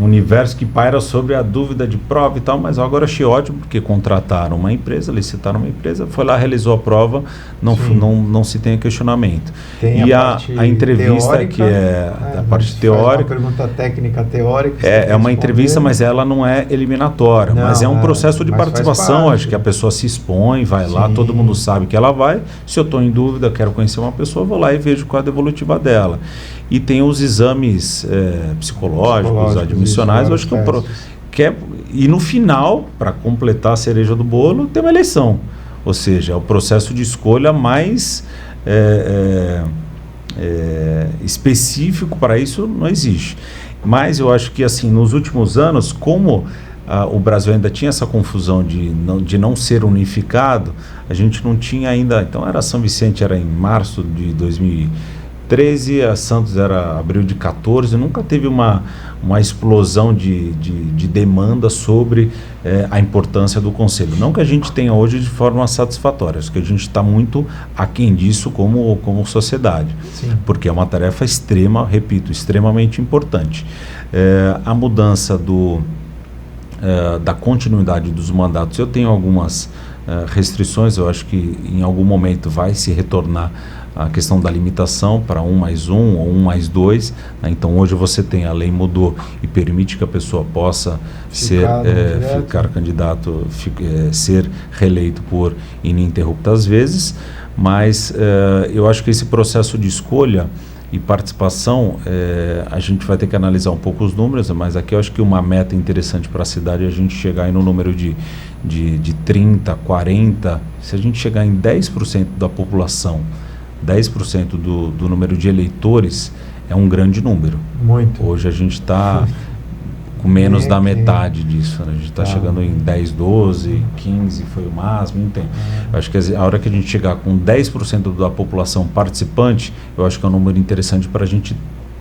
universo que paira sobre a dúvida de prova e tal, mas agora achei ótimo, porque contrataram uma empresa, licitaram uma empresa, foi lá, realizou a prova, não se tem questionamento. Tem e a entrevista teórica, que é a parte teórica, uma pergunta técnica teórica, é uma entrevista, mas ela não é eliminatória, mas é um processo de participação. Acho que a pessoa se expõe, vai lá, todo mundo sabe que ela vai. Se eu estou em dúvida, quero conhecer uma pessoa, vou lá e vejo qual é a devolutiva dela. E tem os exames psicológicos, admissionais. Eu acho e no final, para completar a cereja do bolo, tem uma eleição. Ou seja, é o processo de escolha mais específico. Para isso não existe. Mas eu acho que, assim, nos últimos anos, como o Brasil ainda tinha essa confusão de não ser unificado, a gente não tinha ainda. Então, São Vicente era em março de 2000 13, a Santos era abril de 14, nunca teve uma explosão de demanda sobre a importância do Conselho. Não que a gente tenha hoje de forma satisfatória, acho que a gente está muito aquém disso como sociedade. Sim. Porque é uma tarefa extremamente importante. A mudança da continuidade dos mandatos, eu tenho algumas restrições, eu acho que em algum momento vai se retornar a questão da limitação para 1+1 ou 1+2, né? Então hoje você tem, a lei mudou e permite que a pessoa possa ficar candidato, ser reeleito por ininterruptas vezes, mas eu acho que esse processo de escolha e participação, a gente vai ter que analisar um pouco os números, mas aqui eu acho que uma meta interessante para a cidade é a gente chegar aí no número de 30, 40, se a gente chegar em 10% da população, 10% do número de eleitores, é um grande número. Muito. Hoje a gente está com menos da metade disso, né? A gente está chegando em 10, 12, 15 foi o máximo, não tem. Acho que a hora que a gente chegar com 10% da população participante, eu acho que é um número interessante para a gente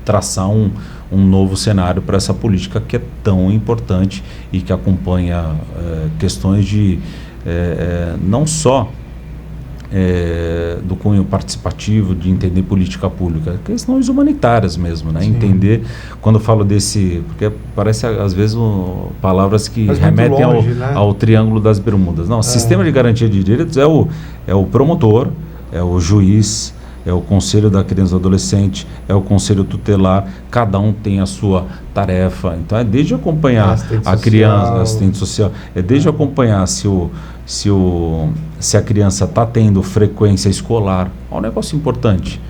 traçar um novo cenário para essa política que é tão importante e que acompanha questões de não só do cunho participativo, de entender política pública, questões humanitárias mesmo, né? Entender, quando eu falo porque parece às vezes palavras que remetem longe, ao Triângulo das Bermudas. Não, sistema de garantia de direitos é o promotor, é o juiz, é o conselho da criança e do adolescente, é o conselho tutelar, cada um tem a sua tarefa. Então é desde acompanhar a criança, assistente social, é desde acompanhar se a criança está tendo frequência escolar. É um negócio importante.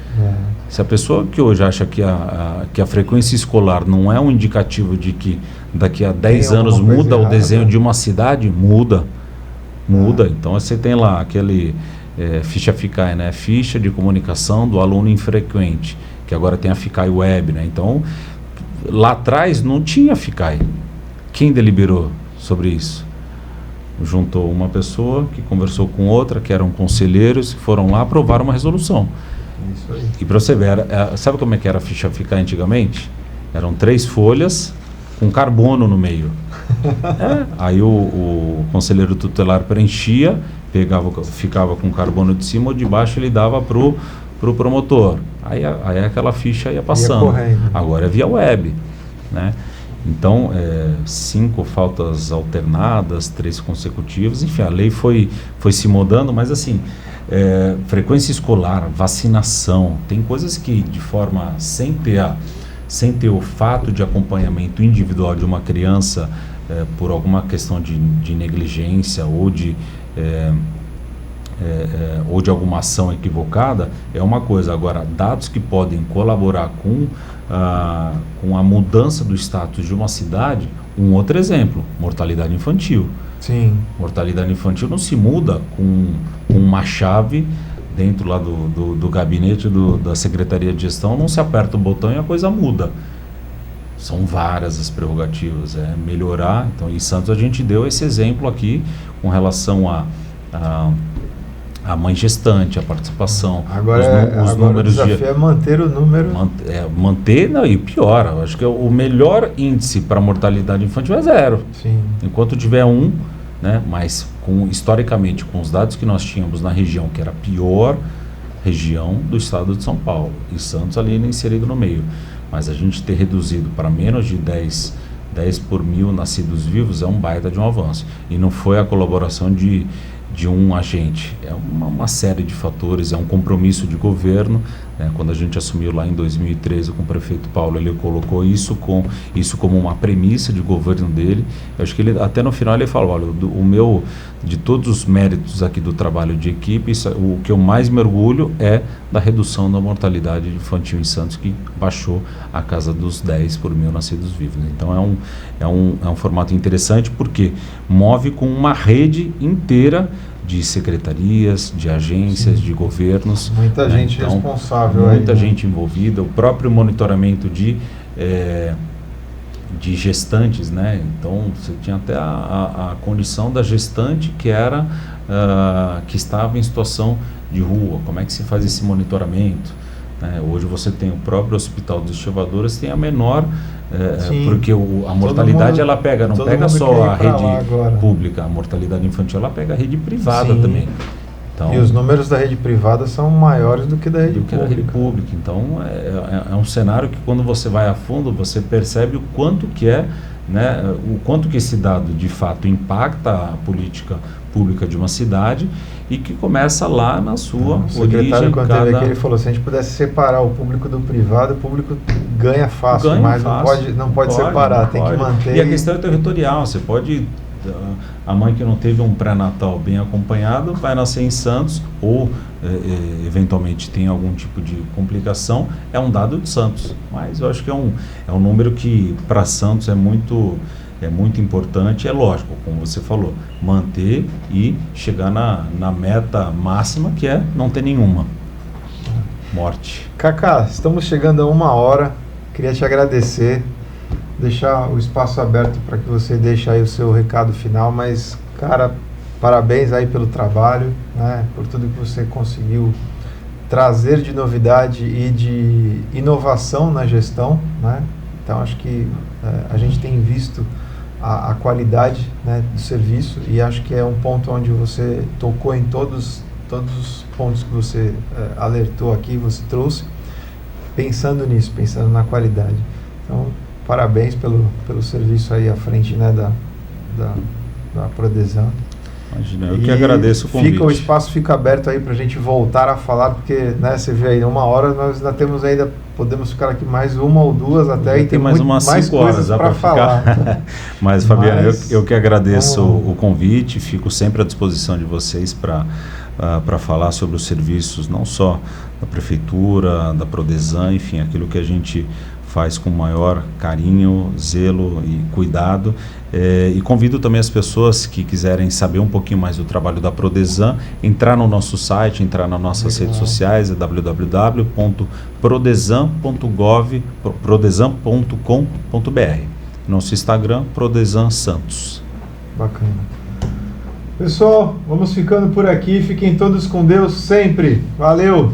Se a pessoa que hoje acha que a frequência escolar não é um indicativo de que daqui a 10 anos muda o desenho de uma cidade, muda. Então você tem lá aquele ficha FICAI, né? Ficha de comunicação do aluno infrequente, que agora tem a FICAI Web, né? Então, lá atrás não tinha FICAI. Quem deliberou sobre isso? Juntou uma pessoa que conversou com outra, que eram conselheiros, que foram lá aprovar uma resolução. Isso aí. E para você ver, sabe como é que era a ficha FICAI antigamente? Eram 3 folhas com carbono no meio. Aí o conselheiro tutelar preenchia, ficava com carbono de cima ou de baixo, ele dava pro promotor. Aí aquela ficha ia passando. Agora é via web, né? Então, 5 faltas alternadas, 3 consecutivas, enfim, a lei foi se mudando, mas assim, frequência escolar, vacinação, tem coisas que de forma sem ter o fato de acompanhamento individual de uma criança por alguma questão de negligência ou de alguma ação equivocada, é uma coisa. Agora, dados que podem colaborar com a mudança do status de uma cidade, um outro exemplo, mortalidade infantil. Sim. Mortalidade infantil não se muda com uma chave dentro lá do gabinete da Secretaria de Gestão, não se aperta o botão e a coisa muda. São várias as prerrogativas, melhorar. Então, em Santos a gente deu esse exemplo aqui com relação a mãe gestante, a participação. Agora, os números o desafio é manter o número. Manter, não, e pior, eu acho que o melhor índice para mortalidade infantil é 0. Sim. Enquanto tiver 1, né, mas historicamente, com os dados que nós tínhamos na região, que era a pior região do estado de São Paulo, e Santos ali inserido no meio, mas a gente ter reduzido para menos de 10 por 1.000 nascidos vivos é um baita de um avanço. E não foi a colaboração de um agente, é uma série de fatores, é um compromisso de governo. Quando a gente assumiu lá em 2013 com o prefeito Paulo, ele colocou isso como uma premissa de governo dele. Eu acho que ele, até no final, ele falou: olha, de todos os méritos aqui do trabalho de equipe, o que eu mais me orgulho é da redução da mortalidade infantil em Santos, que baixou a casa dos 10 por 1.000 nascidos vivos. Então é um formato interessante, porque move com uma rede inteira de secretarias, de agências, de governos. Muita gente responsável. Muita gente envolvida, o próprio monitoramento de gestantes, né? Então, você tinha até a condição da gestante que estava em situação de rua. Como é que se faz esse monitoramento? né? Hoje você tem o próprio Hospital dos Estivadores, tem a menor, porque a mortalidade ela pega, não pega só a rede pública, a mortalidade infantil ela pega a rede privada também. Então, e os números da rede privada são maiores do que da rede pública. Então, é um cenário que quando você vai a fundo, você percebe o quanto que né, o quanto que esse dado de fato impacta a política pública de uma cidade e que começa lá na sua origem. O secretário, quando teve aqui, ele falou, se a gente pudesse separar o público do privado, o público ganha fácil, mas não pode separar, tem que manter. E a questão é territorial, você pode... A mãe que não teve um pré-natal bem acompanhado vai nascer em Santos ou eventualmente tem algum tipo de complicação, é um dado de Santos, mas eu acho que é um número que para Santos é muito importante. É lógico, como você falou, manter e chegar na meta máxima, que é não ter nenhuma morte. Cacá, estamos chegando a 1 hora, queria te agradecer, deixar o espaço aberto para que você deixe aí o seu recado final, mas, cara, parabéns aí pelo trabalho, né, por tudo que você conseguiu trazer de novidade e de inovação na gestão, né? Então, acho que a gente tem visto a qualidade, né, do serviço, e acho que é um ponto onde você tocou em todos os pontos que você alertou aqui, você trouxe, pensando nisso, pensando na qualidade. Então, parabéns pelo serviço aí à frente, né, da Prodesan. Imagina, eu que agradeço o convite. O espaço fica aberto aí para a gente voltar a falar, porque, né, você vê aí, 1 hora nós ainda temos podemos ficar aqui mais 1 ou 2 até, e tem mais umas 5 horas para falar. Mas, Fabiano, eu que agradeço o convite, fico sempre à disposição de vocês para falar sobre os serviços, não só da Prefeitura, da Prodesan, enfim, aquilo que a gente faz com maior carinho, zelo e cuidado. E convido também as pessoas que quiserem saber um pouquinho mais do trabalho da Prodesan, entrar no nosso site, entrar nas nossas redes sociais, é www.prodesan.com.br. Nosso Instagram, Prodesan Santos. Bacana. Pessoal, vamos ficando por aqui. Fiquem todos com Deus sempre. Valeu!